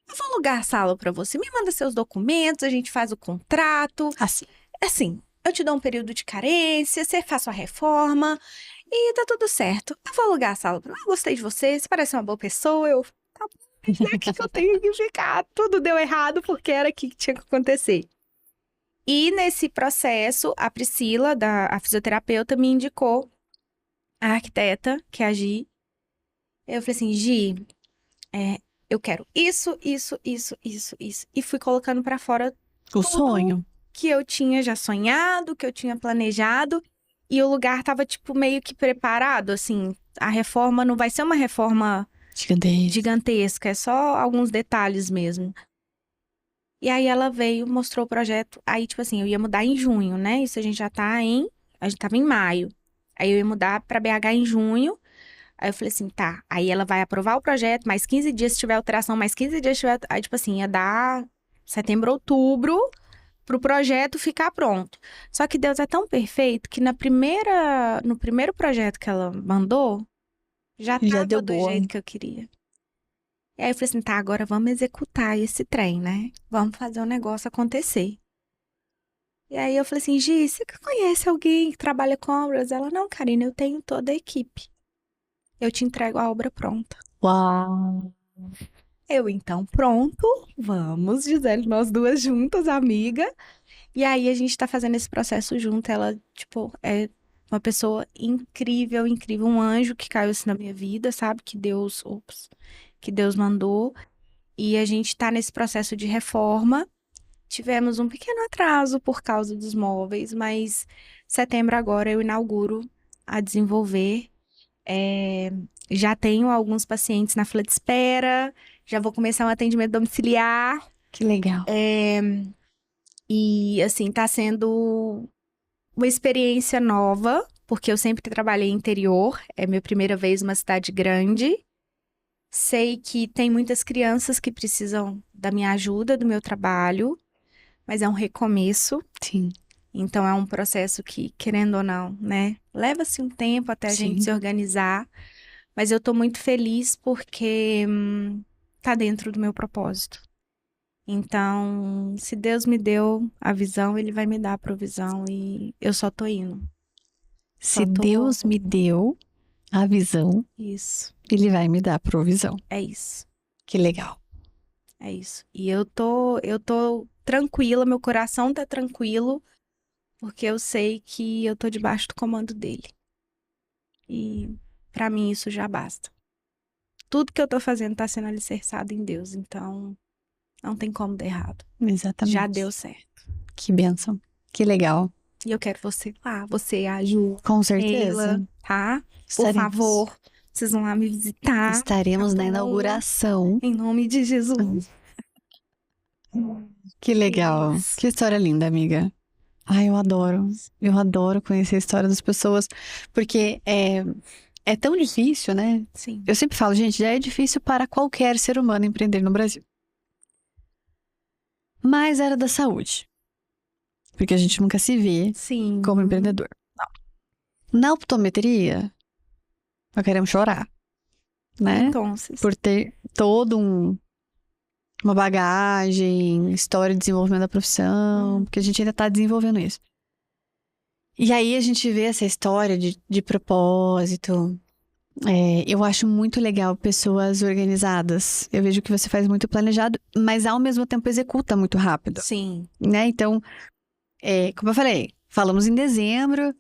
Eu vou alugar a sala pra você. Me manda seus documentos, a gente faz o contrato. Assim. Assim, eu te dou um período de carência, você faz sua reforma e tá tudo certo. Eu vou alugar a sala pra você. Eu gostei de você, você parece uma boa pessoa. Eu, tá bom, é aqui que eu tenho que ficar. Tudo deu errado porque era aqui que tinha que acontecer. E nesse processo, a Priscila, a fisioterapeuta, me indicou a arquiteta, que é a Gi. Eu falei assim, Gi, eu quero isso, isso, isso, isso, isso. E fui colocando pra fora O tudo sonho. que eu tinha já sonhado, que eu tinha planejado. E o lugar tava, tipo, meio que preparado, assim. A reforma não vai ser uma reforma Gigantesco. gigantesca, é só alguns detalhes mesmo. E aí ela veio, mostrou o projeto. Aí, tipo assim, eu ia mudar em junho, né? Isso a gente já tá em... A gente tava em maio. Aí eu ia mudar pra BH em junho. Aí eu falei assim, tá. Aí ela vai aprovar o projeto, mais 15 dias se tiver alteração, mais 15 dias se tiver... Aí, tipo assim, ia dar setembro, outubro pro projeto ficar pronto. Só que Deus é tão perfeito que no primeiro projeto que ela mandou, já Já tava deu do boa. jeito que eu queria. E aí eu falei assim, tá, agora vamos executar esse trem, né? Vamos fazer o negócio acontecer. E aí eu falei assim, Gi, você conhece alguém que trabalha com obras? Ela, não, Karina, eu tenho toda a equipe. Eu te entrego a obra pronta. Uau. Eu, então, pronto, vamos, Gisele, nós duas juntas, amiga. E aí a gente tá fazendo esse processo junto. Ela, tipo, é uma pessoa incrível, incrível, um anjo que caiu assim na minha vida, sabe? Que Deus mandou. E a gente tá nesse processo de reforma. Tivemos um pequeno atraso por causa dos móveis, mas setembro agora eu inauguro a desenvolver. É, já tenho alguns pacientes na fila de espera, já vou começar um atendimento domiciliar. Que legal. E assim, tá sendo uma experiência nova, porque eu sempre trabalhei em interior, é minha primeira vez numa cidade grande. Sei que tem muitas crianças que precisam da minha ajuda, do meu trabalho, mas é um recomeço. Sim. Então é um processo que, querendo ou não, né, leva-se um tempo até a gente Sim. se organizar, mas eu tô muito feliz porque tá dentro do meu propósito. Então, se Deus me deu a visão, Ele vai me dar a provisão e eu só tô indo. Se Só tô... Deus me deu a visão, Isso, Ele vai me dar a provisão. é isso, Que legal. é isso. E eu tô tranquila, meu coração tá tranquilo, porque eu sei que eu tô debaixo do comando dele. E pra mim isso já basta. Tudo que eu tô fazendo tá sendo alicerçado em Deus, então não tem como dar errado. Exatamente. Já deu certo. Que bênção. Que legal. E eu quero você lá, você, a Ju, Com certeza. Sheila, tá? Por Estaremos. favor, vocês vão lá me visitar. Estaremos tá na bom? inauguração. Em nome de Jesus. Que legal. Isso. Que história linda, amiga. Ai, eu adoro. Eu adoro conhecer a história das pessoas. Porque é tão difícil, né? Sim. Eu sempre falo, gente, já é difícil para qualquer ser humano empreender no Brasil. Mas era da saúde. Porque a gente nunca se vê Sim. como empreendedor. Não. Na optometria, nós queremos chorar. Né? Então, Por ter todo uma bagagem, história de desenvolvimento da profissão, porque a gente ainda tá desenvolvendo isso. E aí a gente vê essa história de propósito. Eu acho muito legal pessoas organizadas. Eu vejo que você faz muito planejado, mas ao mesmo tempo executa muito rápido. sim. Né? Então, como eu falei, falamos em dezembro,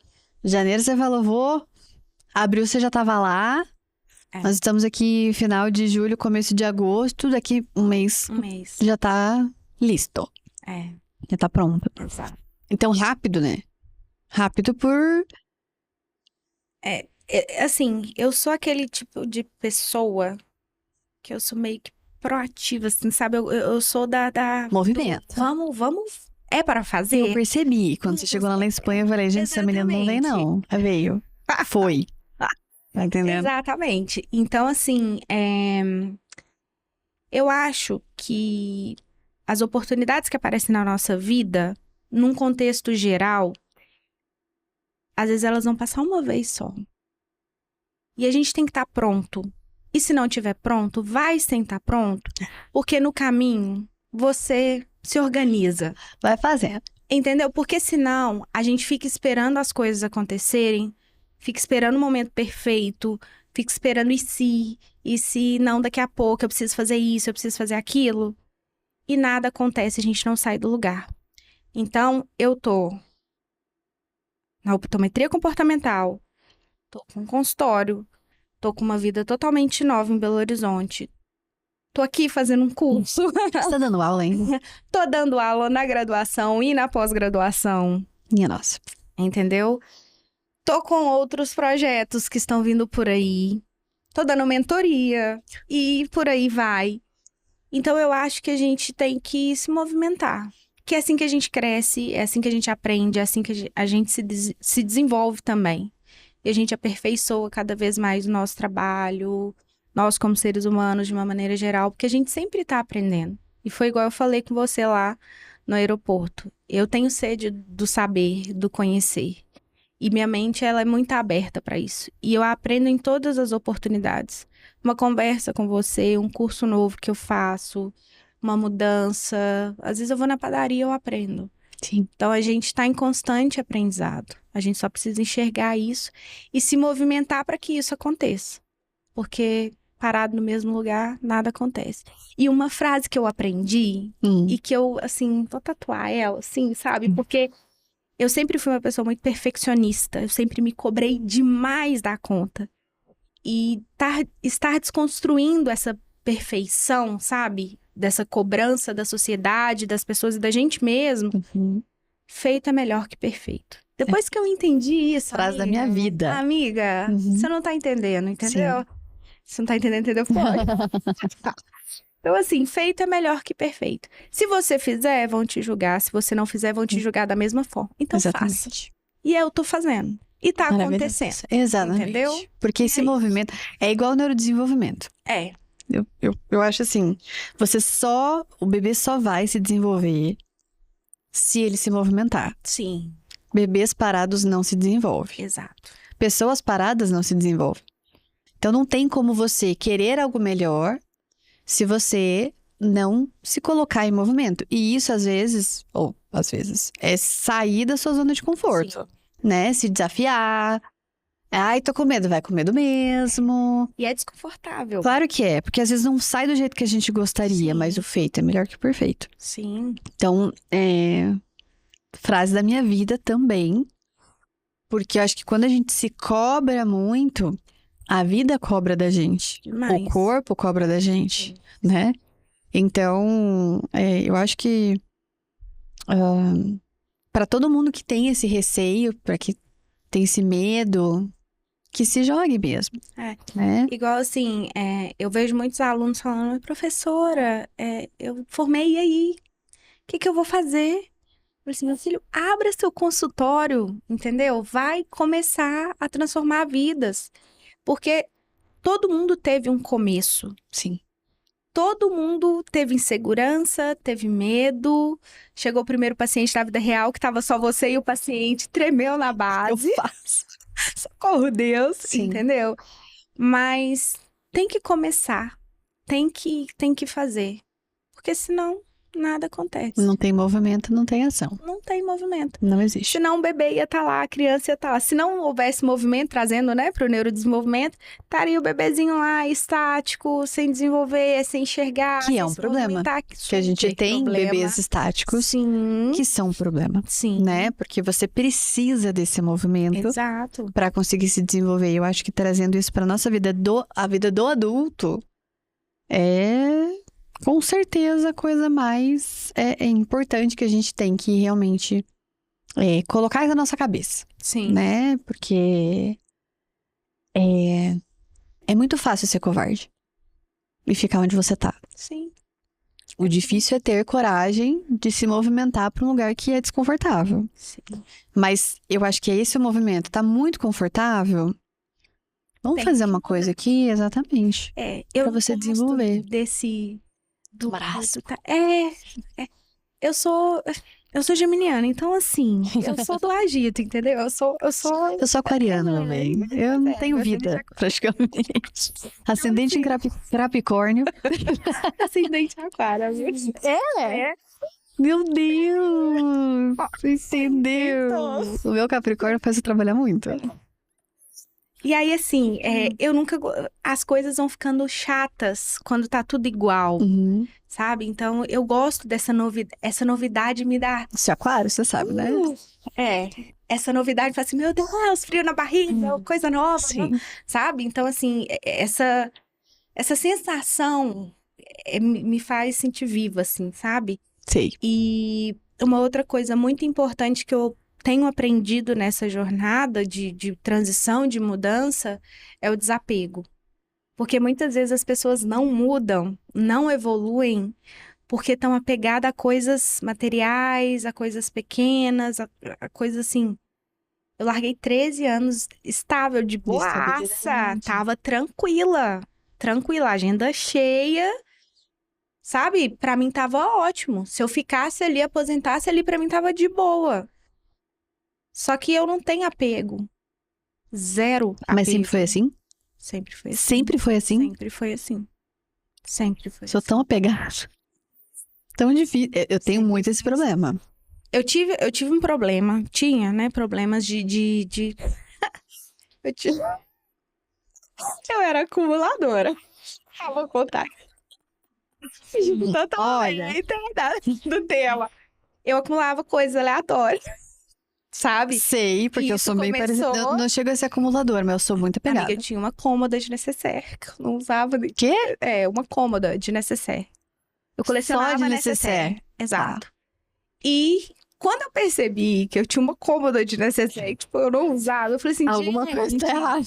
janeiro você falou, vou, abril você já tava lá. Nós estamos aqui final de julho, começo de agosto, daqui um mês já tá listo. Já tá pronto. Exato. Então, rápido, né? Rápido por... Assim, eu sou aquele tipo de pessoa que eu sou meio que proativa, assim, sabe? Eu sou da... movimento. Vamos, é para fazer? Eu percebi, quando você chegou lá na Espanha, eu falei, gente, essa menina não vem não. Veio. Foi. Tá entendendo? Exatamente. Então, assim, eu acho que as oportunidades que aparecem na nossa vida, num contexto geral, às vezes elas vão passar uma vez só. E a gente tem que estar pronto. E se não estiver pronto, vai sem estar pronto, porque no caminho você se organiza. Vai fazendo. Entendeu? Porque senão a gente fica esperando as coisas acontecerem, fica esperando o momento perfeito, fica esperando e se não, daqui a pouco eu preciso fazer isso, eu preciso fazer aquilo. E nada acontece, a gente não sai do lugar. Então, eu tô na optometria comportamental, tô com um consultório, tô com uma vida totalmente nova em Belo Horizonte. Tô aqui fazendo um curso. Você tá dando aula ainda? Tô dando aula na graduação e na pós-graduação. Minha nossa. Entendeu? Tô com outros projetos que estão vindo por aí. Tô dando mentoria e por aí vai. Então, eu acho que a gente tem que se movimentar. Que é assim que a gente cresce, é assim que a gente aprende, é assim que a gente se desenvolve também. E a gente aperfeiçoa cada vez mais o nosso trabalho, nós como seres humanos de uma maneira geral, porque a gente sempre tá aprendendo. E foi igual eu falei com você lá no aeroporto. Eu tenho sede do saber, do conhecer. E minha mente, ela é muito aberta para isso. E eu aprendo em todas as oportunidades. Uma conversa com você, um curso novo que eu faço, uma mudança. Às vezes eu vou na padaria e eu aprendo. Sim. Então, a gente está em constante aprendizado. A gente só precisa enxergar isso e se movimentar para que isso aconteça. Porque parado no mesmo lugar, nada acontece. E uma frase que eu aprendi e que eu, assim, vou tatuar ela, assim, sabe? Porque eu sempre fui uma pessoa muito perfeccionista. Eu sempre me cobrei demais da conta. E estar desconstruindo essa perfeição, sabe? Dessa cobrança da sociedade, das pessoas e da gente mesmo. Feito é melhor que perfeito. Depois que eu entendi isso, frase amiga, da minha vida. Amiga, você não tá entendendo, entendeu? Sim. Você não tá entendendo, entendeu? Então, assim, feito é melhor que perfeito. Se você fizer, vão te julgar. Se você não fizer, vão te julgar da mesma forma. Então, Exatamente. faça. E eu tô fazendo. E tá acontecendo. Exatamente. Entendeu? Porque esse movimento é igual ao neurodesenvolvimento. Eu acho assim, o bebê só vai se desenvolver se ele se movimentar. Sim. Bebês parados não se desenvolvem. Exato. Pessoas paradas não se desenvolvem. Então não tem como você querer algo melhor se você não se colocar em movimento. E isso às vezes, é sair da sua zona de conforto, Sim. né? Se desafiar. Ai, tô com medo, vai com medo mesmo. E é desconfortável. Claro que é, porque às vezes não sai do jeito que a gente gostaria, Sim. mas o feito é melhor que o perfeito. Sim. Então, frase da minha vida também, porque eu acho que quando a gente se cobra muito, A vida cobra da gente. Demais. O corpo cobra da gente, né? Então, eu acho que para todo mundo que tem esse receio, para que tem esse medo, que se jogue mesmo, né? Igual assim, eu vejo muitos alunos falando, professora, eu formei e aí? O que eu vou fazer? Eu falei assim, meu filho, abra seu consultório, entendeu? Vai começar a transformar vidas. Porque todo mundo teve um começo. Sim. Todo mundo teve insegurança, teve medo. Chegou o primeiro paciente da vida real, que tava só você e o paciente, tremeu na Eu base. faço. Socorro, Deus, Sim. entendeu? Mas tem que começar, tem que fazer. Porque senão nada acontece. Não tem movimento, não tem ação. Não tem movimento. Não existe. Senão o bebê ia estar lá, a criança ia estar lá. Se não houvesse movimento, trazendo, né, para o neurodesenvolvimento, estaria o bebezinho lá, estático, sem desenvolver, sem enxergar. Que é sem um se problema. movimentar. Que a gente Super tem problema. bebês estáticos Sim, que são um problema, sim. né? Porque você precisa desse movimento Exato. para conseguir se desenvolver. Eu acho que trazendo isso para nossa vida a vida do adulto é com certeza a coisa mais importante que a gente tem que realmente colocar na nossa cabeça, Sim. né? Porque é muito fácil ser covarde e ficar onde você tá. Sim. O difícil é ter coragem de se movimentar para um lugar que é desconfortável. Sim. Mas eu acho que é esse o movimento. Tá muito confortável? Vamos Tem fazer que uma coisa aqui, exatamente. Eu Pra você gosto desenvolver. desse do Abraço. eu sou geminiana, então assim, eu sou do agito, entendeu? Eu sou Eu sou aquariana, meu bem. Eu não tenho meu vida, praticamente. Ascendente em assim, Capricórnio. ascendente aquário, viu? É. Meu Deus! Você entendeu? O meu Capricórnio faz eu trabalhar muito. E aí, assim, eu nunca. As coisas vão ficando chatas quando tá tudo igual, Uhum. sabe? Então, eu gosto dessa novidade. Essa novidade me dá. Você é aquário, você sabe, né? Essa novidade fala assim, meu Deus, frio na barriga, coisa nova, Sim. sabe? Então, assim, essa sensação me faz sentir viva, assim, sabe? Sei. E uma outra coisa muito importante que eu tenho aprendido nessa jornada de transição, de mudança, é o desapego. Porque muitas vezes as pessoas não mudam, não evoluem, porque estão apegadas a coisas materiais, a coisas pequenas, a coisas assim. Eu larguei 13 anos estável, de boaça, Estabilidade. tava tranquila, agenda cheia. Sabe? Pra mim tava ótimo. Se eu ficasse ali, aposentasse ali, pra mim tava de boa. Só que eu não tenho apego. Zero apego. Mas sempre foi assim? Sempre foi assim. Sempre foi assim? Sempre foi assim. Sempre foi Sou assim. tão apegada. Tão difícil. Eu tenho Sempre muito esse foi assim. problema. Eu tive um problema. Tinha, né? Problemas de... Eu tive... Eu era acumuladora. Eu vou contar. Olha. Do tema. Eu acumulava coisas aleatórias. Sabe? Sei, porque eu Isso sou bem parecida. começou- Eu não chego a ser acumuladora, mas eu sou muito apegada. Amiga, eu tinha uma cômoda de necessaire, que eu não usava. Quê? Uma cômoda de necessaire. Eu colecionava Só de necessaire. necessaire. Exato. E quando eu percebi que eu tinha uma cômoda de necessaire, tipo, eu não usava, eu falei assim, Alguma coisa gente, tá errada.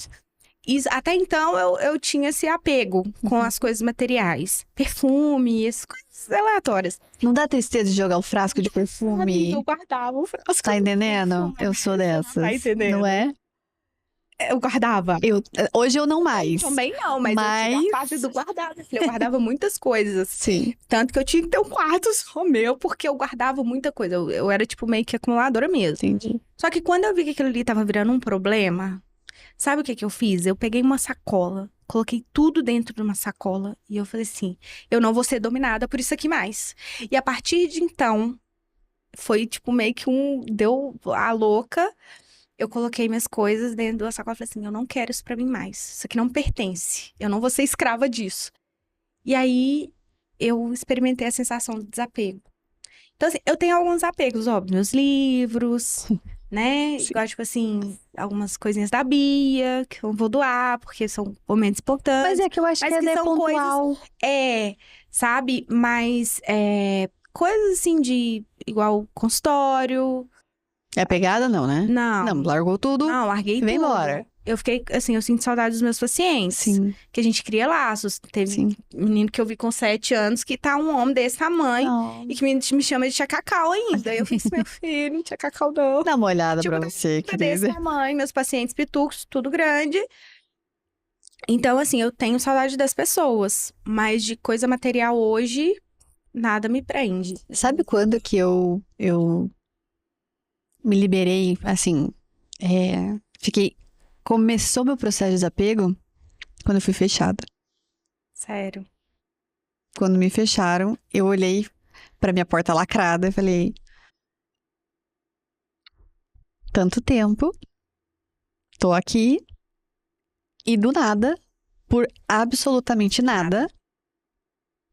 até então eu tinha esse apego com as coisas materiais. Perfume, essas coisas aleatórias. Não dá tristeza de jogar o frasco de perfume? Eu guardava o frasco. Tá entendendo? perfume, Eu sou dessas. Tá entendendo? Não é? Eu guardava. Hoje eu não mais. Também não, mas eu tive a fase do guardado. Eu guardava muitas coisas. Sim. Tanto que eu tinha que ter um quarto só meu, porque eu guardava muita coisa. Eu era, tipo, meio que acumuladora mesmo. Entendi. Só que quando eu vi que aquilo ali tava virando um problema, sabe o que eu fiz? Eu peguei uma sacola, coloquei tudo dentro de uma sacola e eu falei assim, eu não vou ser dominada por isso aqui mais. E a partir de então, foi, tipo, meio que deu a louca. Eu coloquei minhas coisas dentro da sacola e falei assim, eu não quero isso pra mim mais. Isso aqui não me pertence. Eu não vou ser escrava disso. E aí, eu experimentei a sensação do desapego. Então, assim, eu tenho alguns apegos, óbvio. Meus livros, né? Sim. Igual, tipo assim, algumas coisinhas da Bia, que eu vou doar, porque são momentos importantes. Mas é que eu acho Mas que que é são pontual. sabe? Mas coisas assim de igual consultório. É pegada não, né? Não, Não, largou tudo não, larguei e vem tudo. embora. Eu fiquei, assim, eu sinto saudade dos meus pacientes. Sim, Que a gente cria laços. Teve sim. um menino que eu vi com 7 anos que tá um homem desse tamanho e Não. que me chama de tia Cacau ainda. Eu falei assim, meu filho, tia Cacau não. Dá uma olhada Tipo, pra tá você, desse querida. tamanho, meus pacientes pitucos, tudo grande. Então, assim, eu tenho saudade das pessoas, mas de coisa material hoje, nada me prende. Sabe quando que eu me liberei, assim, fiquei... Começou meu processo de desapego quando eu fui fechada. Sério. Quando me fecharam, eu olhei pra minha porta lacrada e falei: tanto tempo, tô aqui e do nada, por absolutamente nada,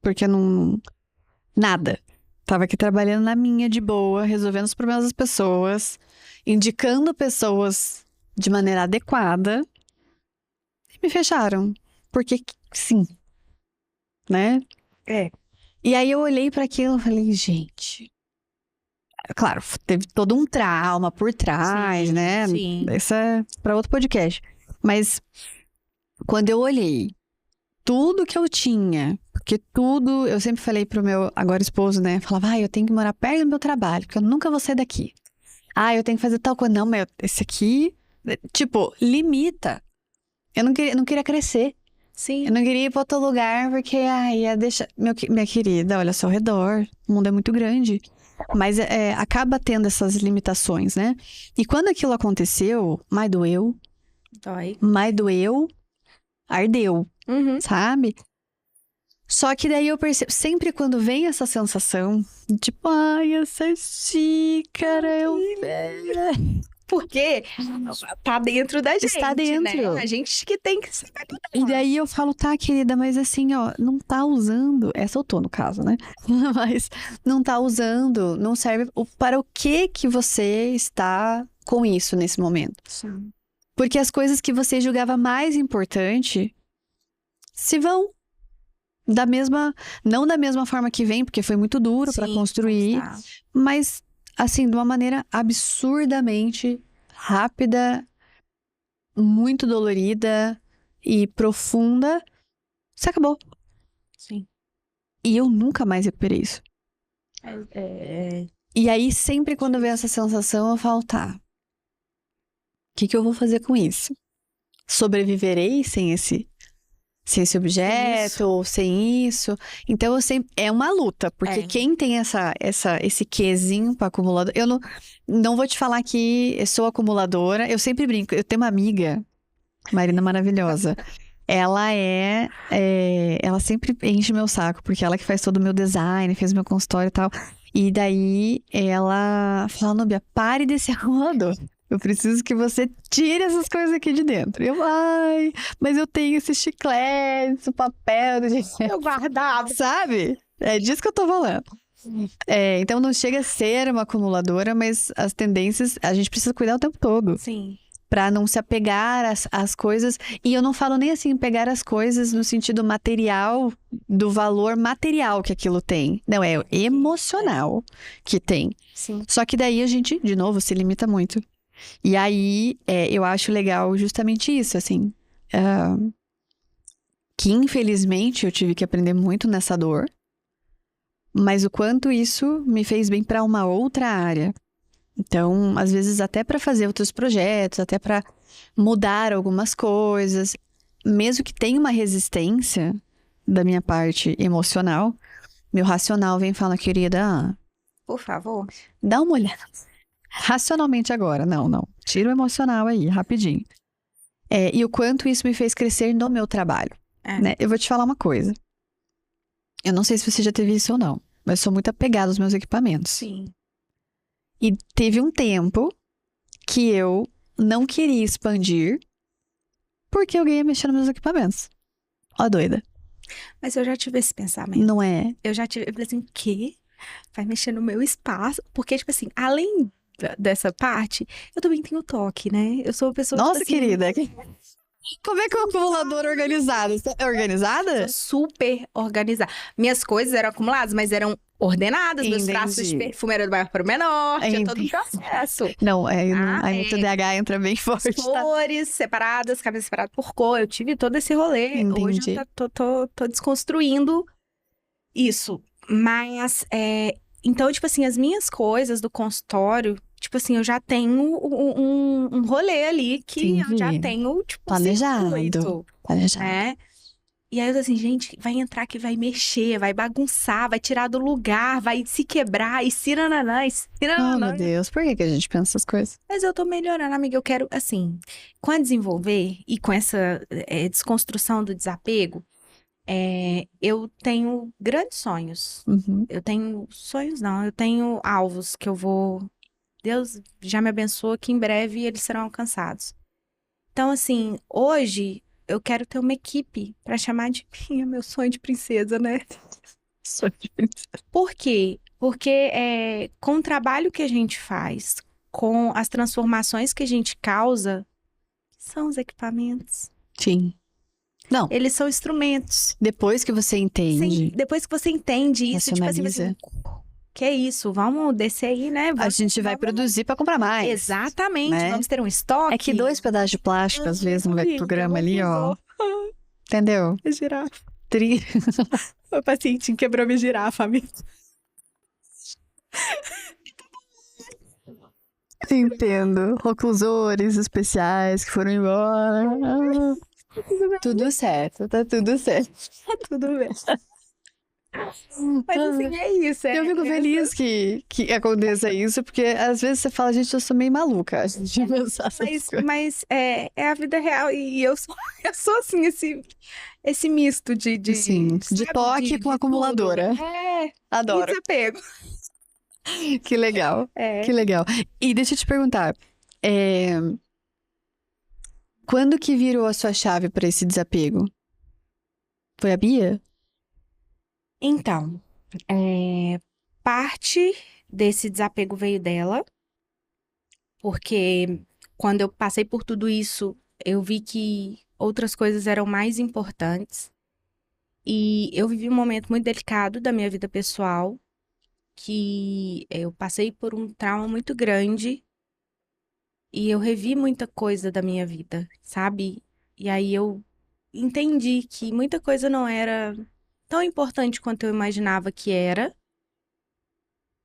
porque não. Nada. Tava aqui trabalhando na minha de boa, resolvendo os problemas das pessoas, indicando pessoas de maneira adequada e me fecharam. Porque sim, né? É. E aí eu olhei pra aquilo e falei, gente. Claro, teve todo um trauma por trás, Sim, né? sim. Isso é pra outro podcast. Mas quando eu olhei tudo que eu tinha, porque tudo, eu sempre falei pro meu agora esposo, né? Falava, eu tenho que morar perto do meu trabalho, porque eu nunca vou sair daqui. Eu tenho que fazer tal coisa. Não, mas esse aqui, tipo, limita. Eu não queria crescer. Eu Sim. não queria ir pra outro lugar, porque, ia deixar. Minha querida, olha ao seu redor, o mundo é muito grande. Mas acaba tendo essas limitações, né? E quando aquilo aconteceu, Dói. mais doeu, ardeu, Uhum. sabe? Só que daí eu percebo, sempre quando vem essa sensação, tipo, essa xícara, Porque tá dentro da gente, Está dentro. né? A gente que tem que se E daí eu falo, tá, querida, mas assim, ó, não tá usando. Essa eu tô, no caso, né? Mas não tá usando, não serve. Para o que você está com isso nesse momento? Sim. Porque as coisas que você julgava mais importante se vão. Não da mesma forma que vem, porque foi muito duro para Sim, construir, conquistar. mas assim, de uma maneira absurdamente rápida, muito dolorida e profunda, se acabou. Sim. E eu nunca mais recuperei isso. É. E aí, sempre quando vem essa sensação, eu falo, tá, o que eu vou fazer com isso? Sobreviverei sem esse objeto, ou sem isso. Então, é uma luta, porque quem tem esse quezinho para acumulador. Eu não vou te falar que eu sou acumuladora. Eu sempre brinco. Eu tenho uma amiga, Marina maravilhosa. Ela sempre enche meu saco, porque ela que faz todo o meu design, fez meu consultório e tal. E daí ela fala, Núbia, pare desse acumulador. Eu preciso que você tire essas coisas aqui de dentro. Mas eu tenho esse chiclete, esse papel, Eu guardava. sabe? É disso que eu tô falando. Então não chega a ser uma acumuladora, mas as tendências a gente precisa cuidar o tempo todo. Sim. Pra não se apegar às coisas. E eu não falo nem assim, pegar as coisas no sentido material, do valor material que aquilo tem. Não, é emocional que tem. Sim. Só que daí a gente, de novo, se limita muito. E aí, eu acho legal justamente isso, assim. Que infelizmente eu tive que aprender muito nessa dor. Mas o quanto isso me fez bem pra uma outra área. Então, às vezes até para fazer outros projetos, até para mudar algumas coisas, mesmo que tenha uma resistência da minha parte emocional, meu racional vem e fala, querida, Por favor. dá uma olhada. Racionalmente agora, não. Tira o emocional aí, rapidinho. E o quanto isso me fez crescer no meu trabalho. Né? Eu vou te falar uma coisa. Eu não sei se você já teve isso ou não, mas eu sou muito apegada aos meus equipamentos. Sim. E teve um tempo que eu não queria expandir porque eu ganhei mexendo nos meus equipamentos. Ó, doida. Mas eu já tive esse pensamento. Não é? Eu falei assim, o quê? Vai mexer no meu espaço? Porque, tipo assim, além dessa parte, eu também tenho toque, né? Eu sou uma pessoa, Nossa, tipo assim, querida. Como é que é um acumulador organizado? Você é organizada? super organizada. Minhas coisas eram acumuladas, mas eram ordenadas. Meus frascos de Entendi. perfume eram do maior para o menor. Tinha todo um Entendi. processo. Não, Tá? aí no TDAH entra bem forte, tá? Cores separadas, cabeça separada por cor. Eu tive todo esse rolê. Hoje Entendi. eu tô desconstruindo isso. Mas, então, tipo assim, as minhas coisas do consultório, tipo assim, eu já tenho um rolê ali que eu já Entendi. tenho, tipo, Planejado. circuito, Planejado. né? E aí eu tô assim, gente, vai entrar aqui, vai mexer, vai bagunçar, vai tirar do lugar, vai se quebrar, e cirananã, e Oh, meu cirananã. Deus, por que a gente pensa essas coisas? Mas eu tô melhorando, amiga. Eu quero, assim, com a desenvolver e com essa desconstrução do desapego, eu tenho grandes sonhos. Uhum. Eu tenho sonhos, não, eu tenho alvos que eu vou. Deus já me abençoa que em breve eles serão alcançados. Então, assim, hoje eu quero ter uma equipe pra chamar de minha, meu sonho de princesa, né? Sou de princesa. Por quê? Porque com o trabalho que a gente faz, com as transformações que a gente causa, são os equipamentos. Sim. Não, Eles são instrumentos. depois que você entende, Depois que você entende isso, tipo assim, racionaliza, que é isso? Vamos descer aí, né? a gente vai produzir pra comprar mais. Exatamente, né? vamos ter um estoque. É que 2 pedaços de plástico, às vezes, no ectograma ali, ó. Entendeu? A girafa. Tri... O paciente quebrou minha girafa, amigo. Entendo. Oclusores especiais que foram embora. Tudo certo, tá tudo certo. Tudo bem. Mas assim, é isso. Eu fico feliz que aconteça isso, porque às vezes você fala, gente, eu sou meio maluca de pensar essas coisas. Mas é a vida real e eu sou assim, esse misto Sim, de sabe, toque com de acumuladora. tudo. E Adoro. desapego. Que legal, que legal. E deixa eu te perguntar, quando que virou a sua chave para esse desapego? Foi a Bia? Então, parte desse desapego veio dela, porque quando eu passei por tudo isso, eu vi que outras coisas eram mais importantes. E eu vivi um momento muito delicado da minha vida pessoal, que eu passei por um trauma muito grande e eu revi muita coisa da minha vida, sabe? E aí eu entendi que muita coisa não era tão importante quanto eu imaginava que era.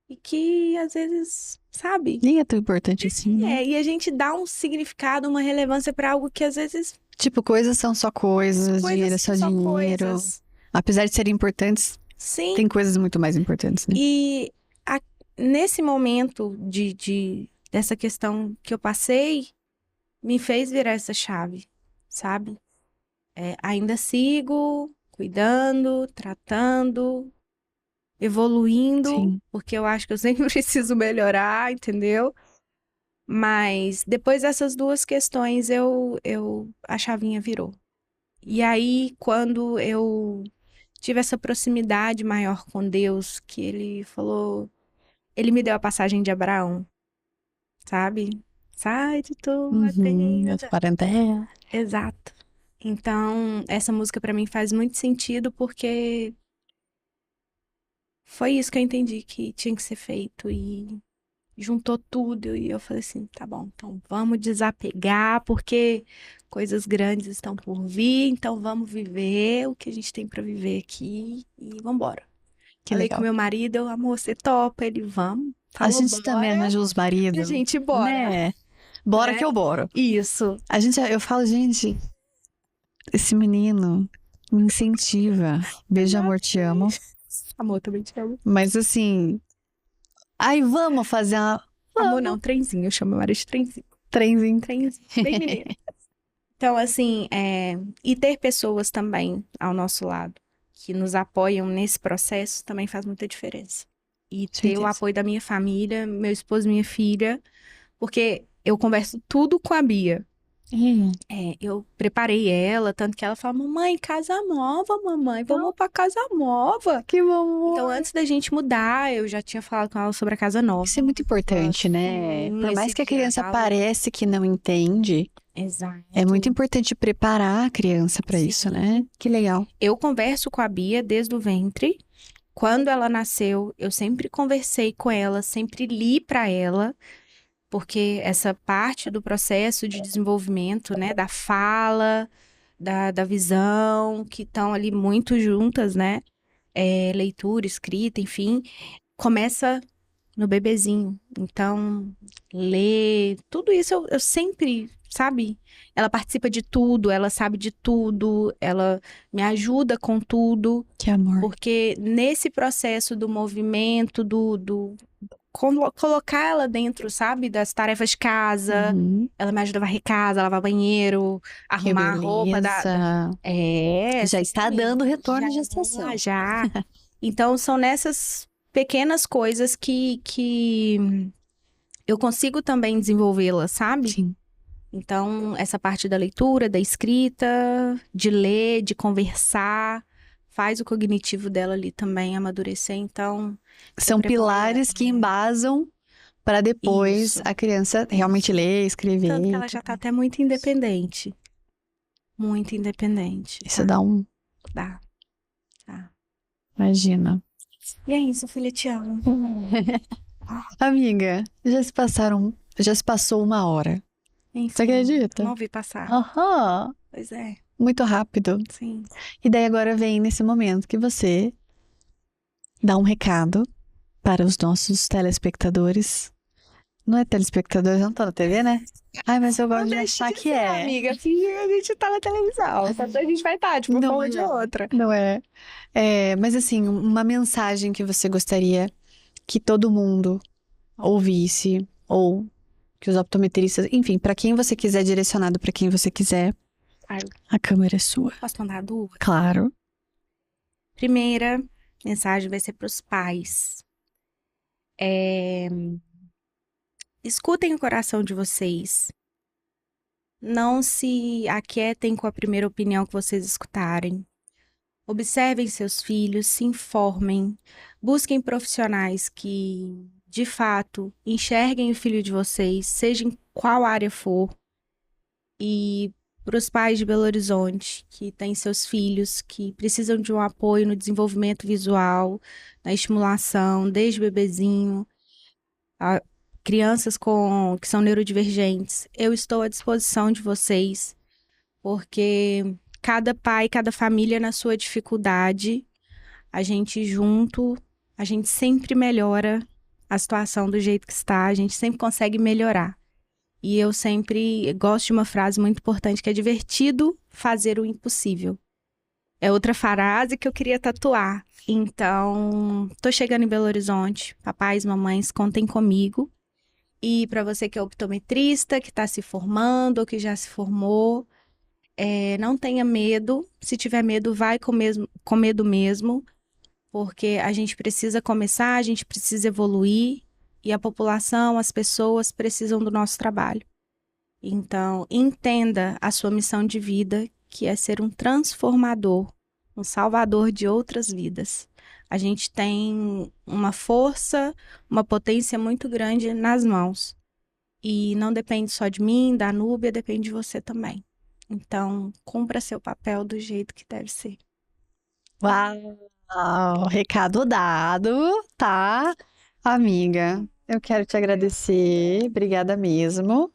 E que às vezes, sabe? Nem é tão importante assim, né? E a gente dá um significado, uma relevância pra algo que às vezes Tipo, coisas são só coisas, dinheiro é só são dinheiro. coisas. Apesar de serem importantes, Sim. tem coisas muito mais importantes, né? E nesse momento dessa questão que eu passei, me fez virar essa chave, sabe? Ainda sigo cuidando, tratando, evoluindo, Sim. porque eu acho que eu sempre preciso melhorar, entendeu? Mas depois dessas duas questões, a chavinha virou. E aí, quando eu tive essa proximidade maior com Deus, que ele falou, ele me deu a passagem de Abraão, sabe? Sai de tua tenda. Parentela. Exato. Então, essa música pra mim faz muito sentido porque foi isso que eu entendi que tinha que ser feito e juntou tudo e eu falei assim, tá bom, então vamos desapegar porque coisas grandes estão por vir, então vamos viver o que a gente tem pra viver aqui e vambora. Que Falei legal. com meu marido, amor, você topa? Ele, vamos. A gente também arranja os maridos. E a gente, bora. Né? Bora que eu boro. Isso. Eu falo, gente, esse menino me incentiva. Beijo, amor, te amo. Amor, também te amo. Mas assim, aí vamos fazer uma... Amor não, trenzinho, eu chamo meu marido de trenzinho. Trenzinho. Trenzinho, bem menino. Então, assim, e ter pessoas também ao nosso lado que nos apoiam nesse processo também faz muita diferença. E ter o apoio da minha família, meu esposo, minha filha, porque eu converso tudo com a Bia. Eu preparei ela, tanto que ela fala, mamãe, casa nova, mamãe, vamos pra casa nova. Que bom! Então, antes da gente mudar, eu já tinha falado com ela sobre a casa nova. Isso é muito importante, né? Sim, Por mais esse que a criança diálogo. parece que não entende, Exato. é muito importante preparar a criança para isso, Sim. né? Que legal. Eu converso com a Bia desde o ventre. Quando ela nasceu, eu sempre conversei com ela, sempre li para ela, porque essa parte do processo de desenvolvimento, né, da fala, da visão, que estão ali muito juntas, né? Leitura, escrita, enfim, começa no bebezinho. Então, ler, tudo isso eu sempre, sabe? Ela participa de tudo, ela sabe de tudo, ela me ajuda com tudo, Que amor. porque nesse processo do movimento, colocar ela dentro, sabe? Das tarefas de casa, Uhum. ela me ajuda a varrer casa, lavar banheiro, Que arrumar a roupa beleza. Já está sim, dando retorno de gestação. já. Então, são nessas pequenas coisas que eu consigo também desenvolvê-la, sabe? Sim. Então, essa parte da leitura, da escrita, de ler, de conversar, faz o cognitivo dela ali também amadurecer. Então, São pilares que embasam para depois Isso. a criança realmente ler, escrever. tanto que ela já tá até muito independente. Muito independente. Isso dá um. Dá. Tá. Imagina. E é isso, filha, te amo. Amiga, já se passou 1 hora. Enfim, Você acredita? não vi passar. Aham. Pois é, Muito rápido. sim. E daí agora vem nesse momento que você dá um recado para os nossos telespectadores. Não é telespectadores, não tá na TV, né? Ai, mas eu gosto de achar que é. Amiga, finge que a gente tá na televisão. Só a gente vai estar de uma Não forma é. ou de outra. Não é. Mas assim, uma mensagem que você gostaria que todo mundo ouvisse, ou que os optometristas, enfim, para quem você quiser, direcionado para quem você quiser, Ai, a câmera é sua. posso mandar duas? Claro. Primeira mensagem vai ser para os pais. Escutem o coração de vocês. Não se aquietem com a primeira opinião que vocês escutarem. Observem seus filhos, se informem, busquem profissionais que, de fato, enxerguem o filho de vocês, seja em qual área for. E para os pais de Belo Horizonte, que têm seus filhos, que precisam de um apoio no desenvolvimento visual, na estimulação, desde bebezinho, a crianças que são neurodivergentes, eu estou à disposição de vocês, porque cada pai, cada família na sua dificuldade, a gente junto, a gente sempre melhora a situação do jeito que está, a gente sempre consegue melhorar. E eu sempre gosto de uma frase muito importante, que é divertido fazer o impossível. É outra frase que eu queria tatuar. Então, tô chegando em Belo Horizonte. Papais, mamães, contem comigo. E para você que é optometrista, que está se formando ou que já se formou, não tenha medo. Se tiver medo, vai com medo mesmo, porque a gente precisa começar, a gente precisa evoluir e a população, as pessoas precisam do nosso trabalho. Então, entenda a sua missão de vida, que é ser um transformador, um salvador de outras vidas. A gente tem uma força, uma potência muito grande nas mãos. E não depende só de mim, da Núbia, depende de você também. Então, cumpra seu papel do jeito que deve ser. Uau! Recado dado, tá? Amiga, eu quero te agradecer. Obrigada mesmo.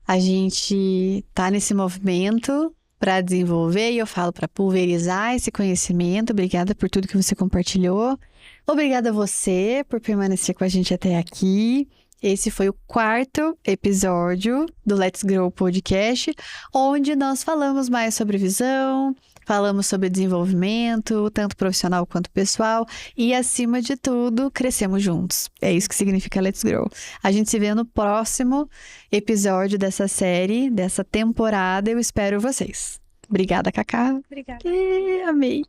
A gente tá nesse movimento para desenvolver e eu falo para pulverizar esse conhecimento. Obrigada por tudo que você compartilhou. Obrigada a você por permanecer com a gente até aqui. Esse foi o 4º episódio do Let's Grow Podcast, onde nós falamos mais sobre visão, falamos sobre desenvolvimento, tanto profissional quanto pessoal, e acima de tudo, crescemos juntos. É isso que significa Let's Grow. A gente se vê no próximo episódio dessa série, dessa temporada. Eu espero vocês. Obrigada, Cacá. Obrigada. Amei.